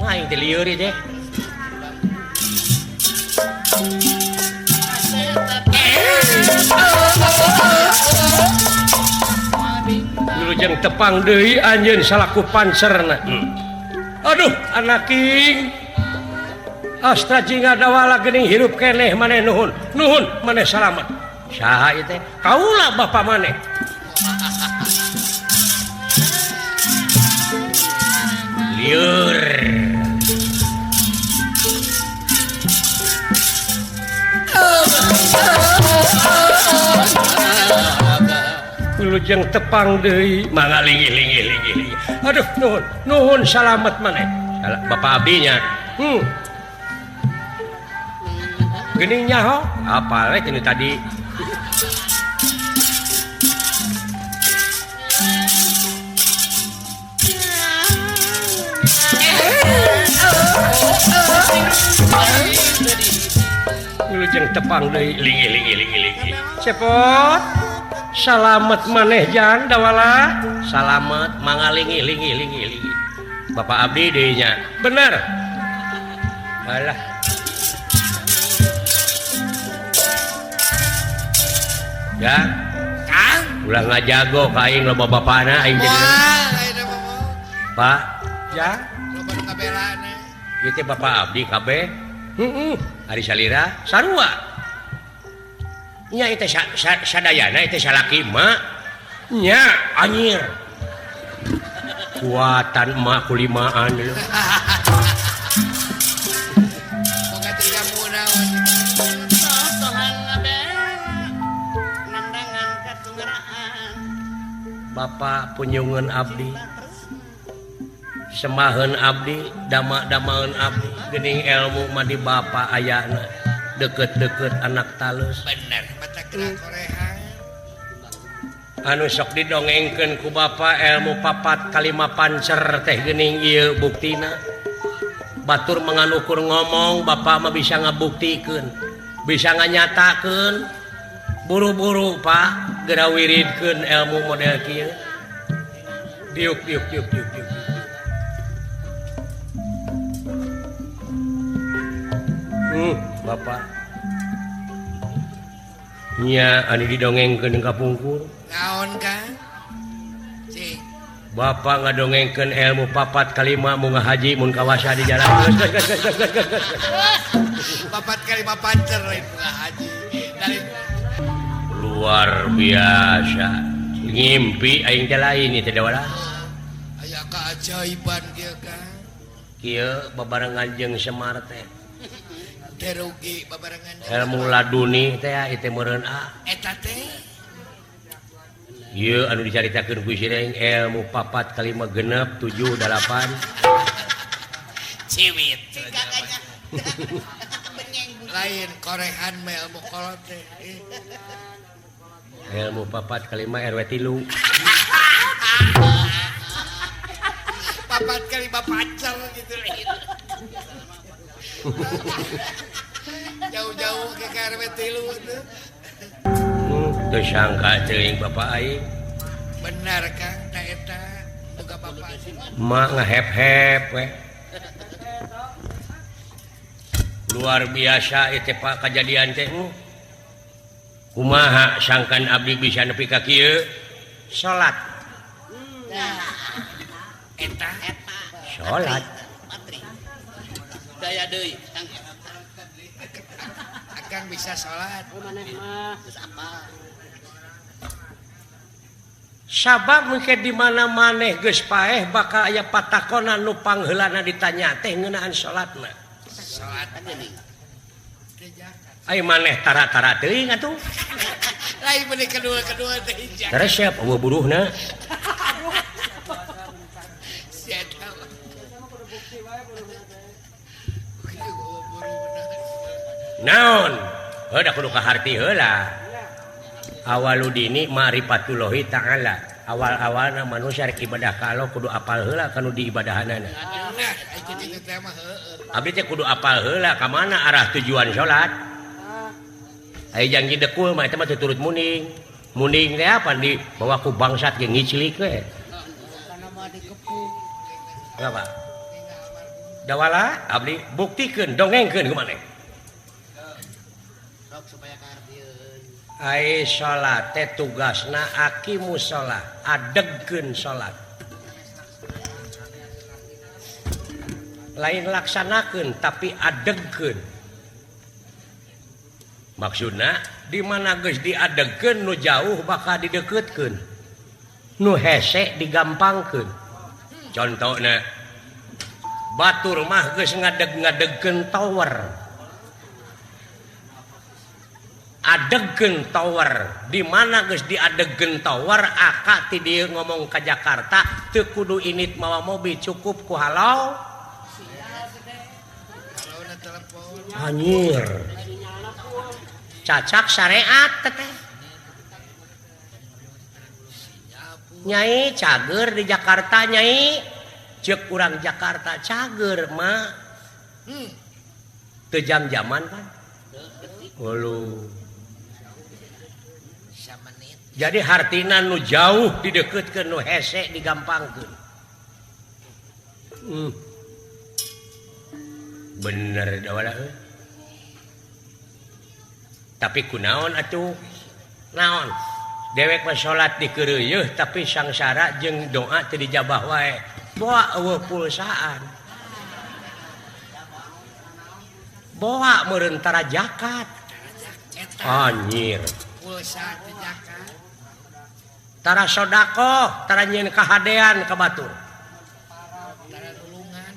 main teh lieur ieu teh wilujeng tepang deui anjeun salaku pancerna aduh anak king Astra jinga dawala geuning hirup keneh maneh nuhun maneh salamet saha ieu teh kaula bapak maneh lieur wilujeng tepang deui mangga linggih aduh nuhun salamet maneh bapak abdinya geuning nyaho apa we tinu tadi wilujeng tepang deui linggih cepot salamet maneh jang dawala salamet mangga linggih bapak abdi deui nya bener alah ya kang ulah ngajago ka aing loba bapana aing jadi Pak ya loba nu kabelana ieu teh bapak abdi kabeh ari salira sarua nya teh sadayana teh salaki mah nya anyir kuatan emak kulimaan boga tiga muna Bapak punyungan abdi semaheun abdi dama-damaeun abdi geuning ilmu mah di bapa ayana deket-deket anak talus bener mata gerak korehan anu sok didongengkeun ku bapa ilmu papat kalima pancer teh geuning ieu buktina batur menganukur ngomong bapa mah bisa ngabuktikeun bisa nganyatakeun buru-buru Pak geura wiridkeun ilmu model kieu diuk Bapak nya anu didongengkeun ka pungkur naon kan cing Bapak ngadongengkeun ilmu papat kalima mun ngahaji mun kawasa di jalan. Papat kalima pancer lain ngahaji. Luar biasa. Ngimpi aing teh lain ieu teh dawala. Aya keajaiban kieu kan. Kieu babarengan jeung Semar teh. Teh rugi babarengan. Ilmu laduni teh ieu meureun Eta teh ieu anu dicaritakeun ku Sireng ilmu papat kalima genep 7 8 ciwit lain korehan mah ilmu kolot teh ilmu papat kalima RW 3 papat kalima pacar gitu lain jauh-jauh ke RW 3 tuh teu sangka teuing bapak aing benar Kang ta eta boga bapak mak ngahep-hep we luar biasa itu Pak kejadian teh kumaha sangkan abdi bisa nepi ka kieu salat eta salat daya deui Kang bisa salat sabab mungkin di mana maneh geus paeh bakal aya patakonan nu pangheulana ditanya teh ngeunaan salatna. Salat deui. Ai maneh tara-tara teuing atuh. Lain bener kedua-kedua teh hijau. Terus siap eueuh buruhna. Siap. Naon? Heuh kudu kaharti heula. Awaludini ma'rifatullahi ta'ala. Awal-awalna manusia rek ibadah ka Allah kudu apal heula kanu diibadahanana. Nah, itu teh mah heueuh. Abdi teh kudu apal heula ka mana arah tujuan salat. Ai janji dekul mah eta mah teu turut muning. Muning teh apa di bawa ku bangsat ge ngicilik we. Apa? Dawala abdi buktikeun dongengkeun ku maneh. Ai salat teh tugasna aqimus shalah, adegkeun salat. Lain laksanakeun tapi adegkeun. Maksudna di mana geus diadegkeun nu jauh bakal dideketkeun. Nu hese digampangkeun. Contona batur mah geus ngadeg-ngadegkeun tower. Adegkeun tower di mana geus diadegkeun tower aka ti dieu ngomong ka Jakarta teu kudu init mawa mobil cukup ku halau anjir cacak syariat teh Nyai cager di Jakarta Nyai ceuk urang Jakarta cager mah teu jam-jaman kan ulu jadi hartina nu jauh dideketkeun nu hese digampangkeun. Bener dawala heuh. Tapi kunaon atuh? Naon? Dewek mah salat dikeureueuh tapi sangsara jeung doa teu dijabah wae. Boa eueuh pulsaan. Boa meureun tara zakat. Anjir. Pulsa teh zakat. Tara sodako, tara nyieun kahadean ka batur.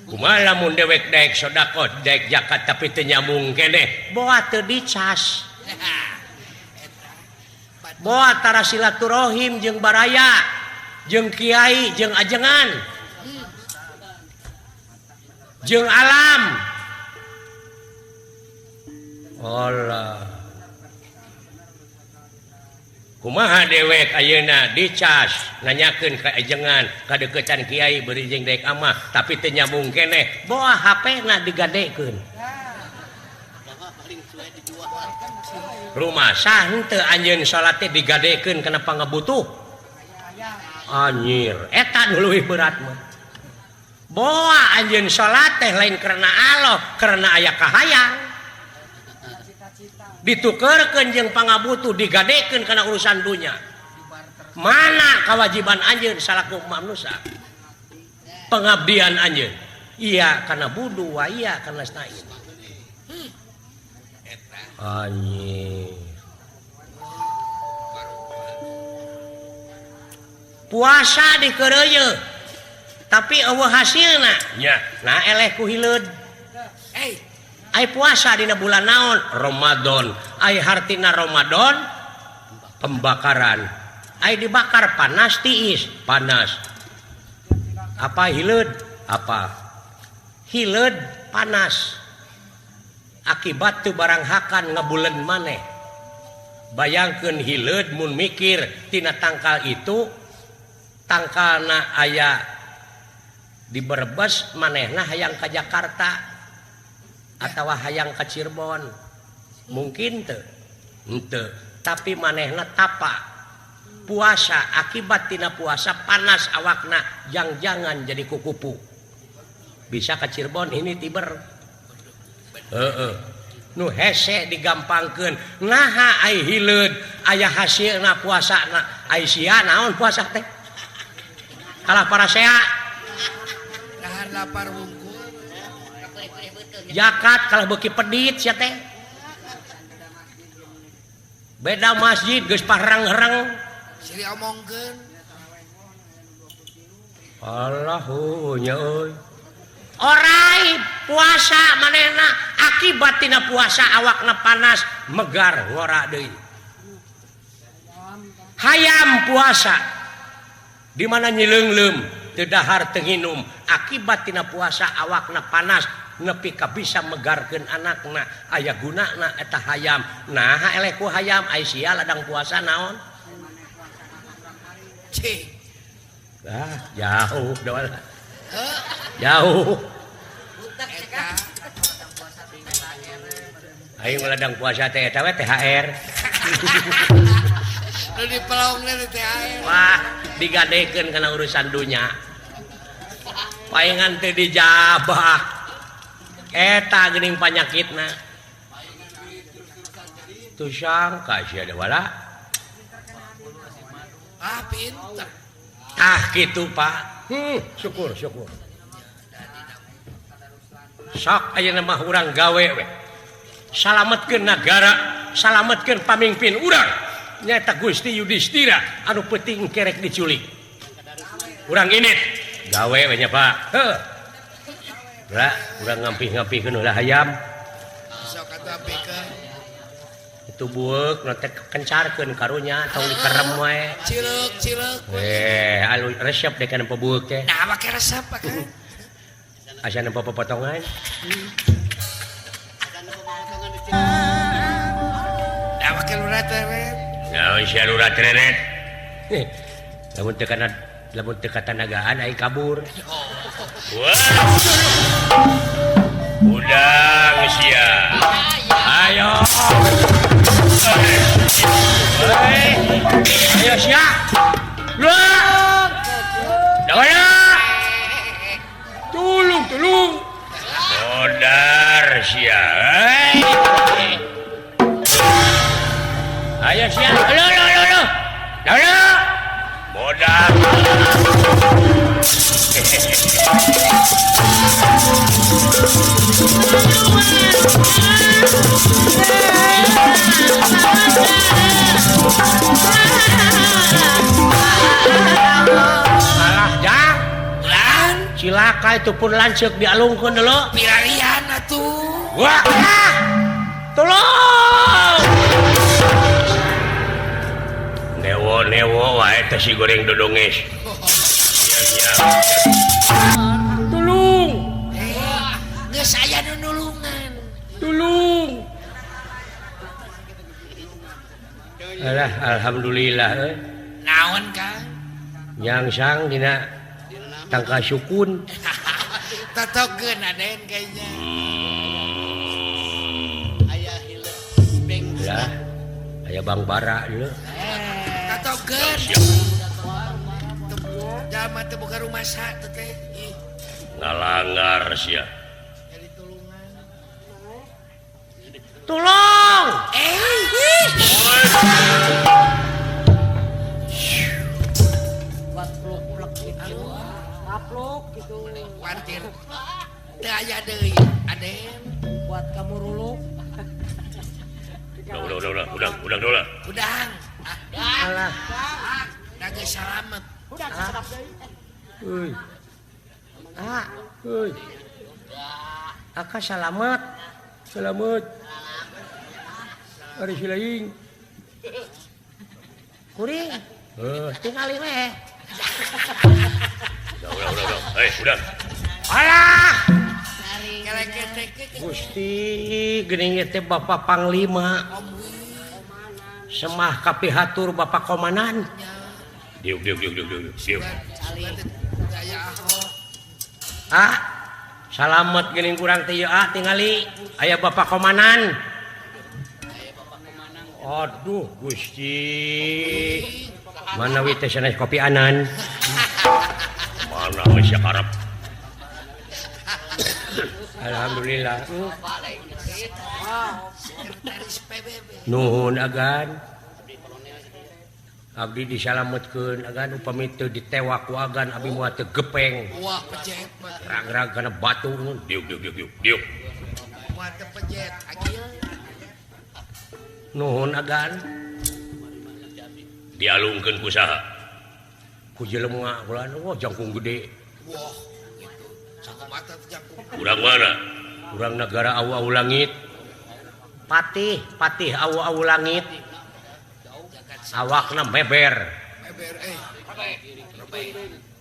Kumaha lamun dewek daek sodako, daek zakat tapi teu nyambung keneh, boa teu dicas. Boa tara silaturahim jeung baraya, jeung kiai, jeung ajengan. Jeung alam. Allah. Kumaha dewek ayeuna dicas nanyakeun ka ajengan kadeukeutan kiai beureum jeung daek amah tapi teu nyambung keneh boa HP-na digadekeun rumasah henteu anjeun salat teh digadekeun kana pangabutuh anjir eta nu leuwih berat mah boa anjeun salat teh lain karena Allah karena aya kahayang ditukeurkeun jeung pangabutuh digadekeun kana urusan dunya mana kewajiban anjeun salaku manusia pengabdian anjeun iya karena budu wa iya karena stain anjing puasa dikeureuyeun tapi eueuh hasilna nya nah eleh ku hileud ai puasa dina bulan naon Ramadan ai hartina Ramadan pembakaran ai dibakar panas tiis panas apa hileud apa hileud panas akibat tu barang hakan ngabulen maneh bayangkeun hileud mun mikir tina tangkal itu tangkalna aya di Brebes manehna hayang ka Jakarta atawa hayang ka Cirebon mungkin teu henteu tapi manehna tapa puasa akibat tina puasa panas awakna jangan jadi kukupu bisa ka Cirebon ini tiber nu hese digampangkeun naha ai hileud aya hasilna puasana ai sia naon puasa teh kalah para sea nahan lapar wungkul zakat kalah beuki pedit sia teh beda masjid geus parang-reng siri omongkeun Allahu nya euy orai puasa manehna akibat tina puasa awakna panas megar ngora deui hayam puasa di mana nyileungleum teu dahar teu nginum akibat tina puasa awakna panas nepi ka bisa megarkeun anakna aya gunana eta hayam nah eleh ku hayam ai sia ladang puasa naon cing jauh doang jauh eta aing ladang puasa teh eta we THR lu dipelongna di THR wah digadekeun kana urusan dunya paingan teu dijabah eta geuning panyakitna tu sangka sia da wala pinter kitu Pak syukur sok ayeuna mah urang gawe we salametkeun nagara salametkeun pamimpin urang nyaeta Gusti Yudhistira anu peuting kerek diculik urang init gawe we nya Pak urang ngampih-ngampihkeun ulah hayam sok atuh itu bueuk nu teh kencarkeun karunya tong dikerem we cileuk alu resep dek kana bueuk teh nah make resep kan asa nempo potongan nah make lurat we naon sia lurat renet lamun teu katanagaan ai kabur udang sia ayo ayo sia lu dawaya tulung modar sia ayo sia lo dawaya modar salah jang lan cilaka itu pun lanceuk dialungkeun dulu pilarian atuh wah tolong newo wae teh si goreng dodonges tolong geus aya nu nulungan tolong alah alhamdulillah naon Kang nyangsang dina tangka sukun totokeun aden kayaknya aya hileud beng lah aya Bang Bara ieu totokeun jalma teh boga rumah sak teh ngalanggar sia tolong ruluk gitu. Kuartir. Teu aya deui, Aden. Buat kamu ruluk. Udang. Udang. Alah. Da geus salamet. Euy. Euy. Aka salamet. Selamat. Ari silaing. Kuring. Tingali we. Udah. Udang. Alah. Kelek-kelek. Gusti geuning ieu teh Bapak Panglima. Semah kapihatur Bapak Komandan. Diuk. Salamet geuning kurang teh tingali aya Bapak Komandan. Aduh Gusti. Mana wi teh sanes kopi anan? Mana geus karep. Alhamdulillah. Sekretaris PBB. Nuhun agan. Abdi disalametkeun agan upami teu ditewak ku agan abdi moal teu gepeng. Wah, pejet. Rag-rag kana batu. Diuk. Wah, teu pejet. Agil. Nuhun agan. Dialungkeun ku saha? Ku jelema kula wah jangkung gede. Wah, gitu. Saku mata teh jangkung. Urang mana? Urang negara awu-awu langit. Patih awu-awu langit. Awakna meber. Meber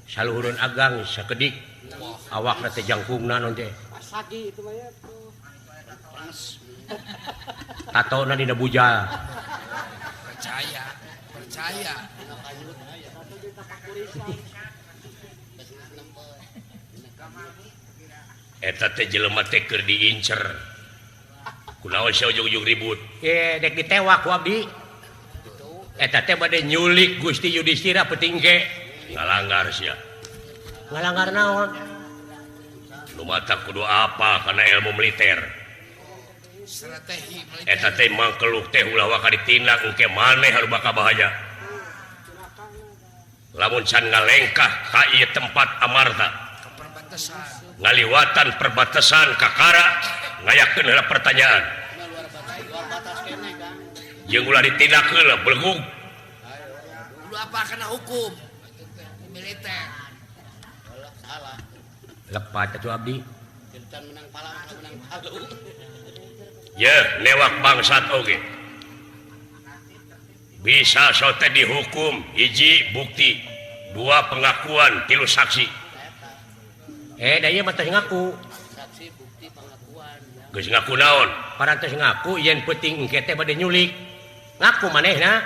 Saluhureun agang sakedik. Awakna teh jangkungna non teh. Sagi itu mah ya. Tatona dina bujal. percaya. Eta teh jelema teh keur diincer. Kunaon sia ujug-ujug ribut? Dek ditewak ku abdi. Eta teh bade nyulik Gusti Yudhistira petingge. Ngalanggar sia. Ngalanggar naon? Lumatak kudu apa kana ilmu militer. Strategi militer. Eta teh mangkeluk teh ulah waka ditindak engke maneh haruba bahaya. Lamun can ngalengkah ka ieu tempat amarta. Perbatasan. Ngaliwatan perbatasan kakara ngayakeun heula pertanyaan. Jeung ulah ditindak heula belgug. Lu apa kena hukum militer? Lepat atuh abdi. Ye, lewat bangsat oge. Bisa sote dihukum hiji bukti, dua pengakuan, tilu saksi. Da ieu mah teh ngaku. Geus ngaku naon? Parantos ngaku yen peuting engke teh bade nyulik. Ngaku manehna.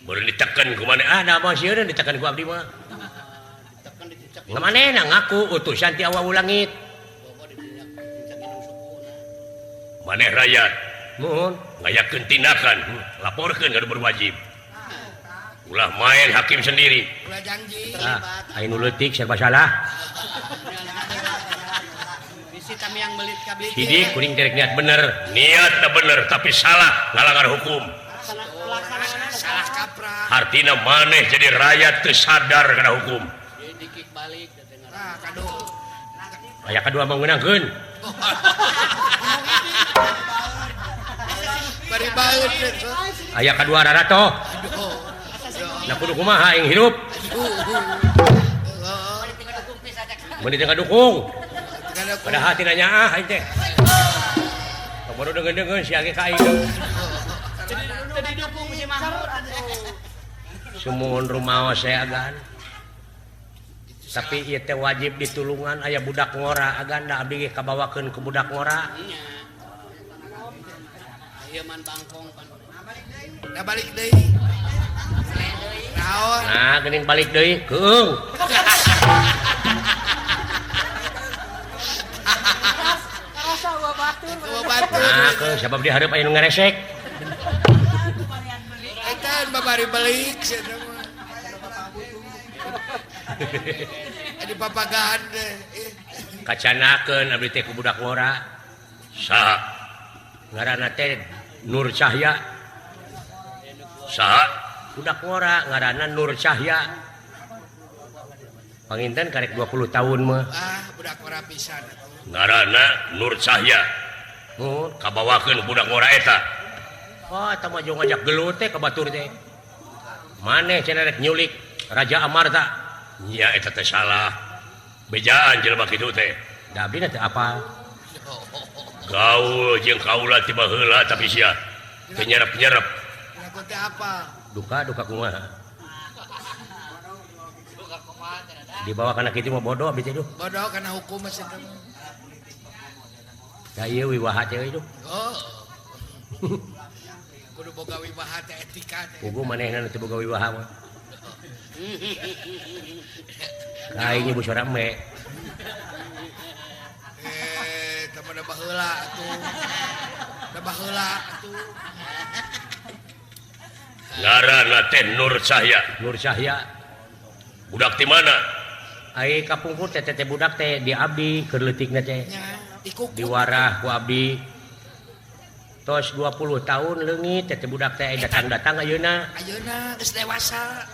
Baru diteken ku maneh. Da mah sieun diteken ku abdi mah. Ngamanehna ngaku utusan ti awu langit. Maneh rakyat Muhun. ngayakeun tindakan, laporkeun ka berwajib. Ulah main hakim sendiri. Ulah janji. Aya nu leutik serba salah. Bisi kami yang belit kabeh. Hidik kuring derek niat bener. Niat teh bener tapi salah, ngalanggar hukum. Salah kaprah. Artina maneh jadi rakyat teu sadar kana hukum. Dikik balik dengar. Nah, kado. Aya kadua mengeunangkeun. Bari baeut deh. Aya kadua rarato. Na kudu kumaha aing hirup. Mun ditengah dukung. Pada hati nanya aing teh. Baru dengeun-dengeun si age ka aing. Tadi dukung si Mahmud. Sumuhun rumaos saya agan. Tapi ieu teh wajib ditulungan aya budak ngora agan da abdi ge kabawakeun ke budak ngora. Ieu man bangkong pan. Dah balik deui. Naon? Nah, geuning balik deui keung. Rasa gua batur. Gua batur. Nah, keung sabab di hareup aya nu ngaresek. Etan babari balik cenah mah. Adi papagahan deh. Kacanakeun abdi teh ku budak ngora. Saha? Ngaranna teh Nur Cahya. Saha? Budak ngora ngaranna Nur Cahya. Panginten karek 20 tahun mah. Budak ora pisan. Ngaranna Nur Cahya. Kabawakeun budak ora eta. Eta mah jong ngajak gelut teh ka batur teh. Maneh cenah rek nyulik Raja Amarta. Nya eta teh salah. Bejaan jelema kitu teh. Da abdi teh apa? Gaul jeung kaula tiba heula tapi sia teu nyerep-nyerep. Aku teh apa? Duka kumaha? Dibawa kana kitu mah bodoh abdi teh duh. Bodoh kana hukum masih teh. Da ieu wiwaha teh itu. Oh. Kudu boga wibaha teh etika teh. Pugu manehna teu boga wiwaha mah. Kaing ibu sora me. Temen da baheula atuh. Da baheula atuh. Ngaranna teh Nur Cahya. Nur Cahya. Budak ti mana? Ai kapungkur teh budak teh di abdi keur leutikna teh. Nya dikuku. Diwarah ku abdi. Tos 20 tahun leungit teh budak teh datang-datang ayeuna. Ayeuna geus dewasa.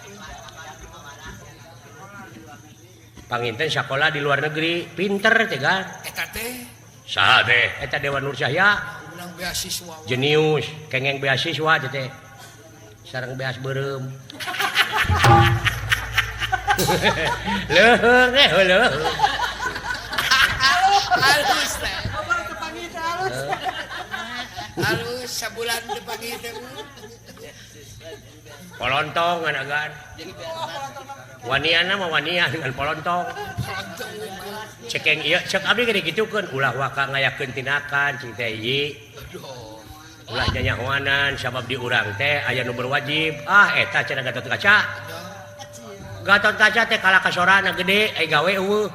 Panginten sakola di luar negeri, pinter teh kan. Eta teh Saha teh? Eta Dewa Nur Cahya, ulang beasiswa. jenius, kengeng beasiswa teh. Sareng beas beureum. Leuheung leuheung. Halus teh. Halus sabulan dipanggil teh. Polontong anagan. Waniana mah wanian dengan polontong. Cekeng ieu cek abdi gede gitukeun ulah waka ngayakeun tindakan cing teh ieu. Ulah nyanyahoanan sabab di urang teh aya nu berwajib. Eta cenah Gatot Kaca. Gatot Kaca teh kala kasorana gede ai gawe eueuh.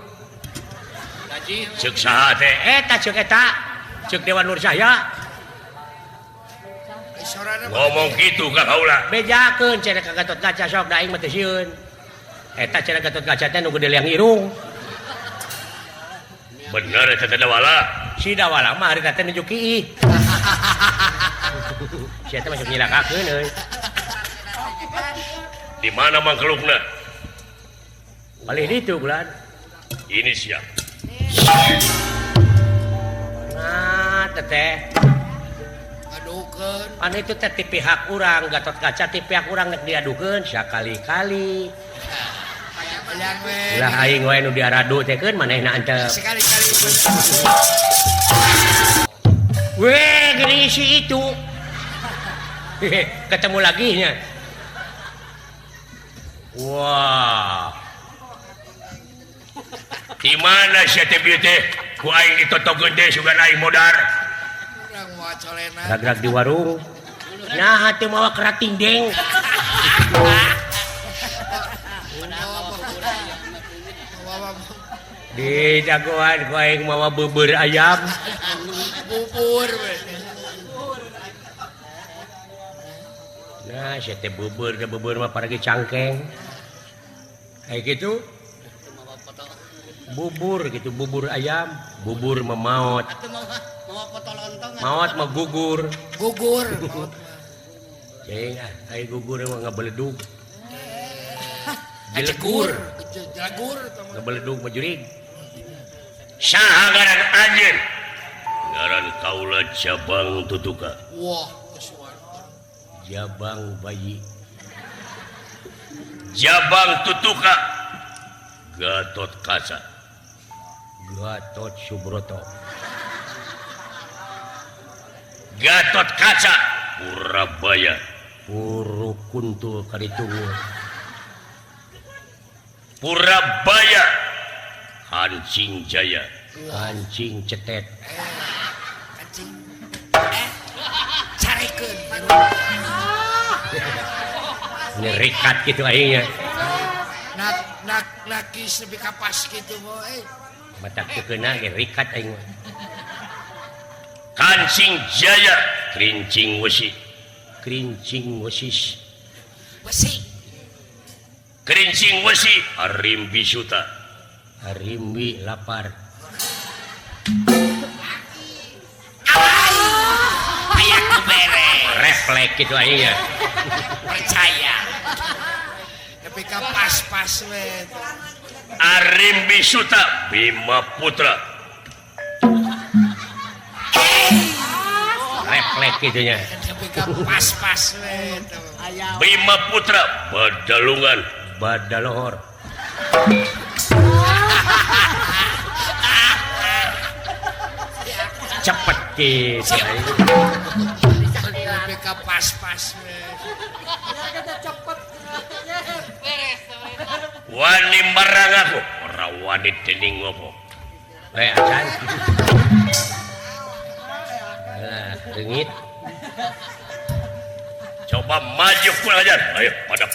Ceuk saha teh? Eta ceuk eta. Ceuk Dewa Nur Cahya. Ngomong gitu ka kaula. Bejakeun cenah ka Gatot Kaca sok da aing mah teu sieun. Eta cenah Gatot Kaca teh nu gede liang irung. Bener eta teh dawala. Si dawala mah harita teh nuju kiih. Sia teh masuk nyilakakeun euy. Di mana mangkelukna? Palih ditu bulan. Ini siap. Nah, teteh. Adukeun. Anu itu teh ti pihak urang Gatot Kaca ti pihak urang nek diadukeun sakali-kali. Belang we. Ulah aing wae nu diaradu teh keun manehna antep. Sekali-kali. Weh, gini si itu. Ketemu lagi nya. Wah. Di mana sia teh bieu teh? Ku aing ditotogeun teh sugan aing modar. Urang moal colena. Rag-rag di warung. Nah, teu mawa kerating deng. Di jagoan ku aing mawa beubeur ayam. Bubur we. Nah, sia teh beubeur mah paragi cangkeng. Kayak gitu. Bubur gitu, bubur ayam, bubur memaot. Maot mah gugur. Gugur. Cing, ai gugur mah ngabeledug. Jelegur. Jelegur. Ngabeledug mah jurig. Saha ngaran anjeun? Ngaran kaula Jabang Tutuka. Wah, kesuan. Jabang bayi. Jabang Tutuka. Gatot Kaca. Gatot Subroto. Gatot Kaca. Purabaya. Puru kuntul kaditungu. Purabaya. Hancing Jaya. Kancing cetet. Kancing. Carekeun. Nyerikat gitu aingnya. Nakis lebih kapas gitu boy. Matak teu keuna ge rikat aing mah. Kancing Jaya. Krincing Wesi. Krincing wesis. Besi. Krincing Wesi. Arimbi Suta. Harimbi lapar. Aya ku beres. Refleks gitu aingnya. Percaya. tapi ka pas-pas we. Arimbi Suta Bima Putra. Refleks gitunya. Tapi ka pas-pas we. Bima Putra Badalungan Badalohor. Cepet gitu. Tapi ka pas-pas we. Wani marangaku ora wani dening ngopo. Acan. Nah, dengit. Coba maju pelajar. Ayo pada.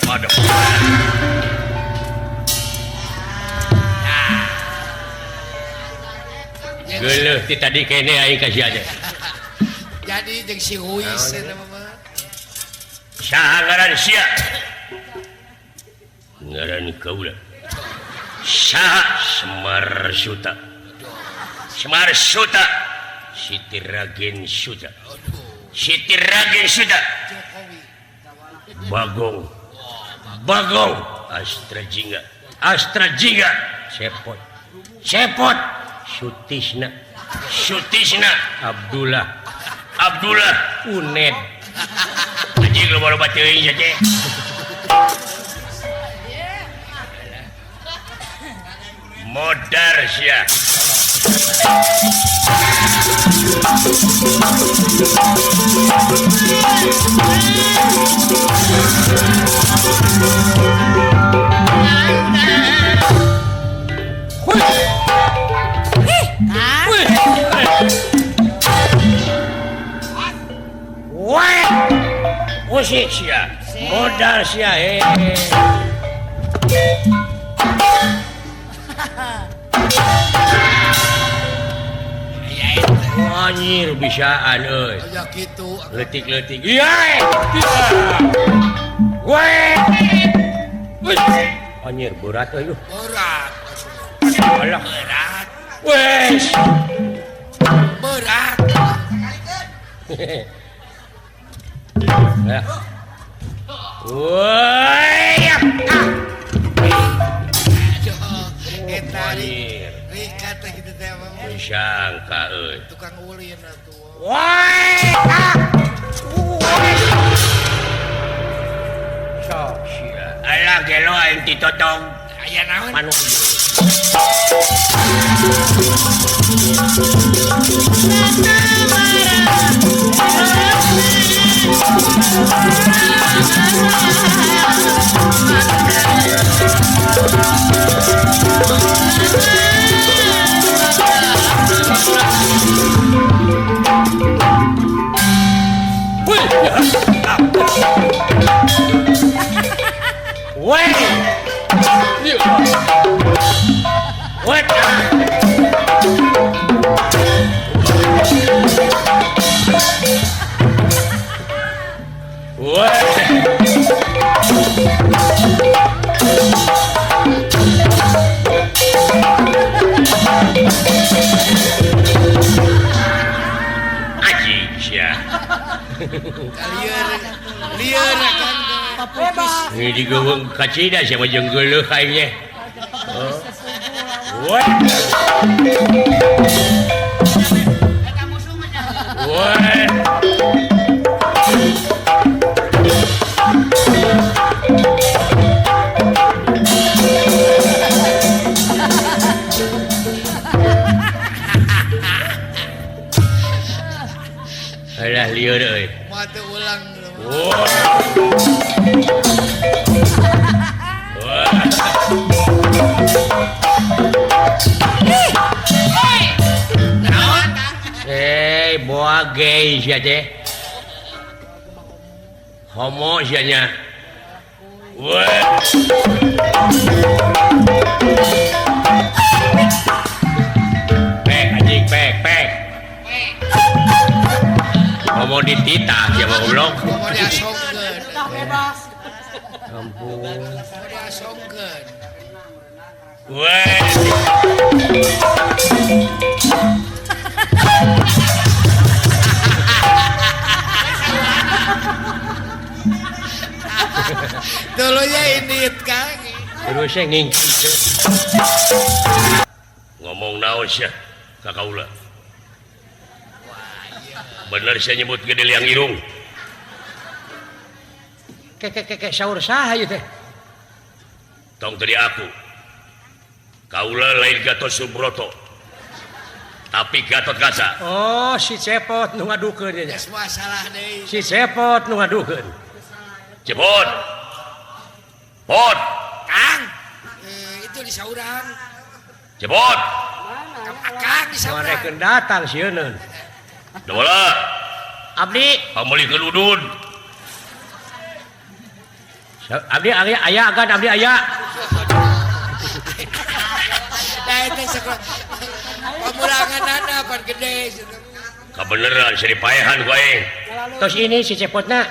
Geuleuh ti tadi kene aing kasih aja. Jadi jeung si Huis eta mah. Saha ngaran sia? Ngaran kaula. Saha Semar Suta. Semar Suta. Siti Ragen Suta. Siti Ragen Suta. Bagong. Astra Jingga. Sepot. Sutisna. Abdullah. Uned. Anjing lo baru baca ini saja. Modar sia. Musik sia. Modal sia. Anjir bisaan euy. Ya kitu. Letik. Iya. Weh. Anjir berat euy. Berat. Alah. Berat. Wes. Berat. Ya. Woi. Eta Anjir. rikat gitu teh mah. Sangka euy. Tukang ulin atuh. Woi. Sok sia. Alah gelo aing ditotong. Aya naon? Manuk. What? Anjing sia. Lieur kan. Ini digeuweung kacida sama jeung geuleuh aing. What? Alah lieur euy. Moal teu ulang. Boa gay sia teh. Homo sia nya. Pek anjing pek. Homo dititah sia goblok. Mau diasongkeun. Bebas. Ampun. Mau diasongkeun. Dulunya ini kan. terus ngingking ngomong naos ya kakaula bener saya nyebut gede liang irung kek saur saha ieu teh tong tadi aku kaula lain Gatot Subroto tapi Gatot Kaca oh si cepot nu ngadukeun nya semua salah deui si cepot nu ngadukeun cepot pot Kang itu di saurang cepot Akang di saurang marekeun datang sieun dawala abdi pameli keludun aya agan abdi aya nah itu sekolah pemulangan pan gede kabeneran seri paehan ku aing tos ini si cepotna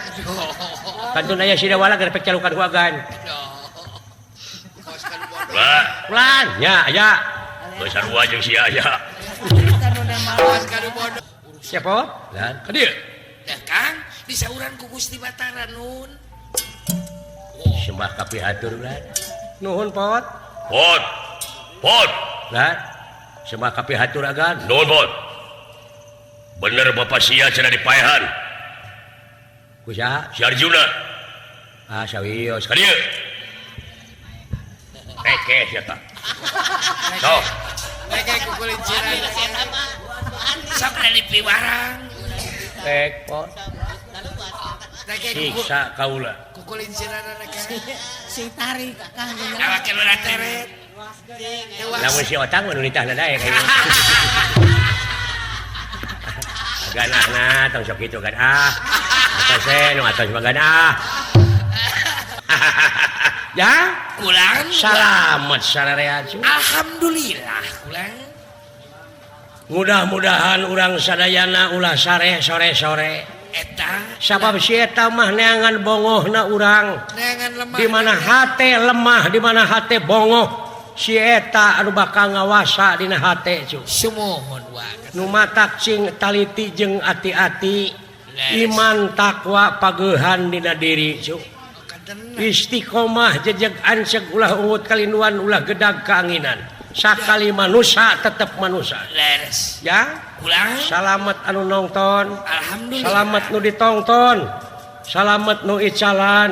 kantun aya si dawala gerepek calukan ku agan pelan nya aya geus sarua jeung si aya cepot lan ka dieu dah Kang di sauran ku Gusti Batara nun sembah kapihatur lan nuhun pot pot lan sembah kapihatur agan nuhun pot bener bapak sia cenah di paehan ku saha si Arjuna sawios ka dieu kekeh ya ta sok mereka kukulinciran sok dari piwarang tek pot siksa kaula kukulinciran anak si tari kakang awak lu teret lamun si otang mah nu nitahna dae kayaknya ganahna tong sok kitu kan atos nu atos magan ya kulang selamat sararean alhamdulillah kulang mudah-mudahan urang sadayana ulah sare sore-sore eta sabab si eta mah neangan bongohna urang neangan lemah di mana hate lemah di mana hate bongoh si eta anu bakal ngawasa dina hate cu sumuhun wae nu matak cing taliti jeung ati-ati iman takwa pageuhan dina diri cu istiqomah jejeg anceg ulah ungut kalinduan ulah gedag keanginan sakali manusia tetap manusia leres ya ulang salamet anu nongton alhamdulillah salamet nu ditongton salamet nu icalan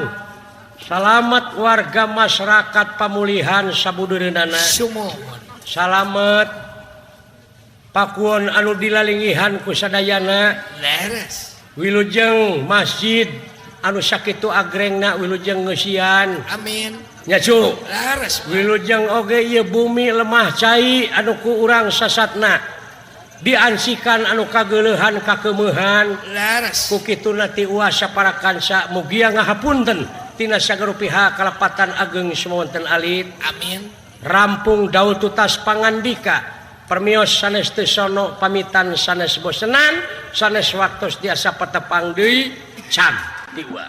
salamet warga masyarakat pamulihan sabudeureunnana sumuhun salamet pakuon anu dilalingihan ku sadayana leres wilujeng masjid anu sakitu agrengna wilujeng ngeusian amin nya cu leres wilujeng oge ieu bumi lemah cai anu ku urang sasatna diansikan anu kageuleuhan kakeumehan leres ku kituna ti uas saparakansa mugia ngahapunten tina sagala pihak kalepatan ageng semonten alit amin rampung daud tutas pangandika permios sanes teu sono pamitan sanes bosenan sanes waktos diasa patepang deui can tiwa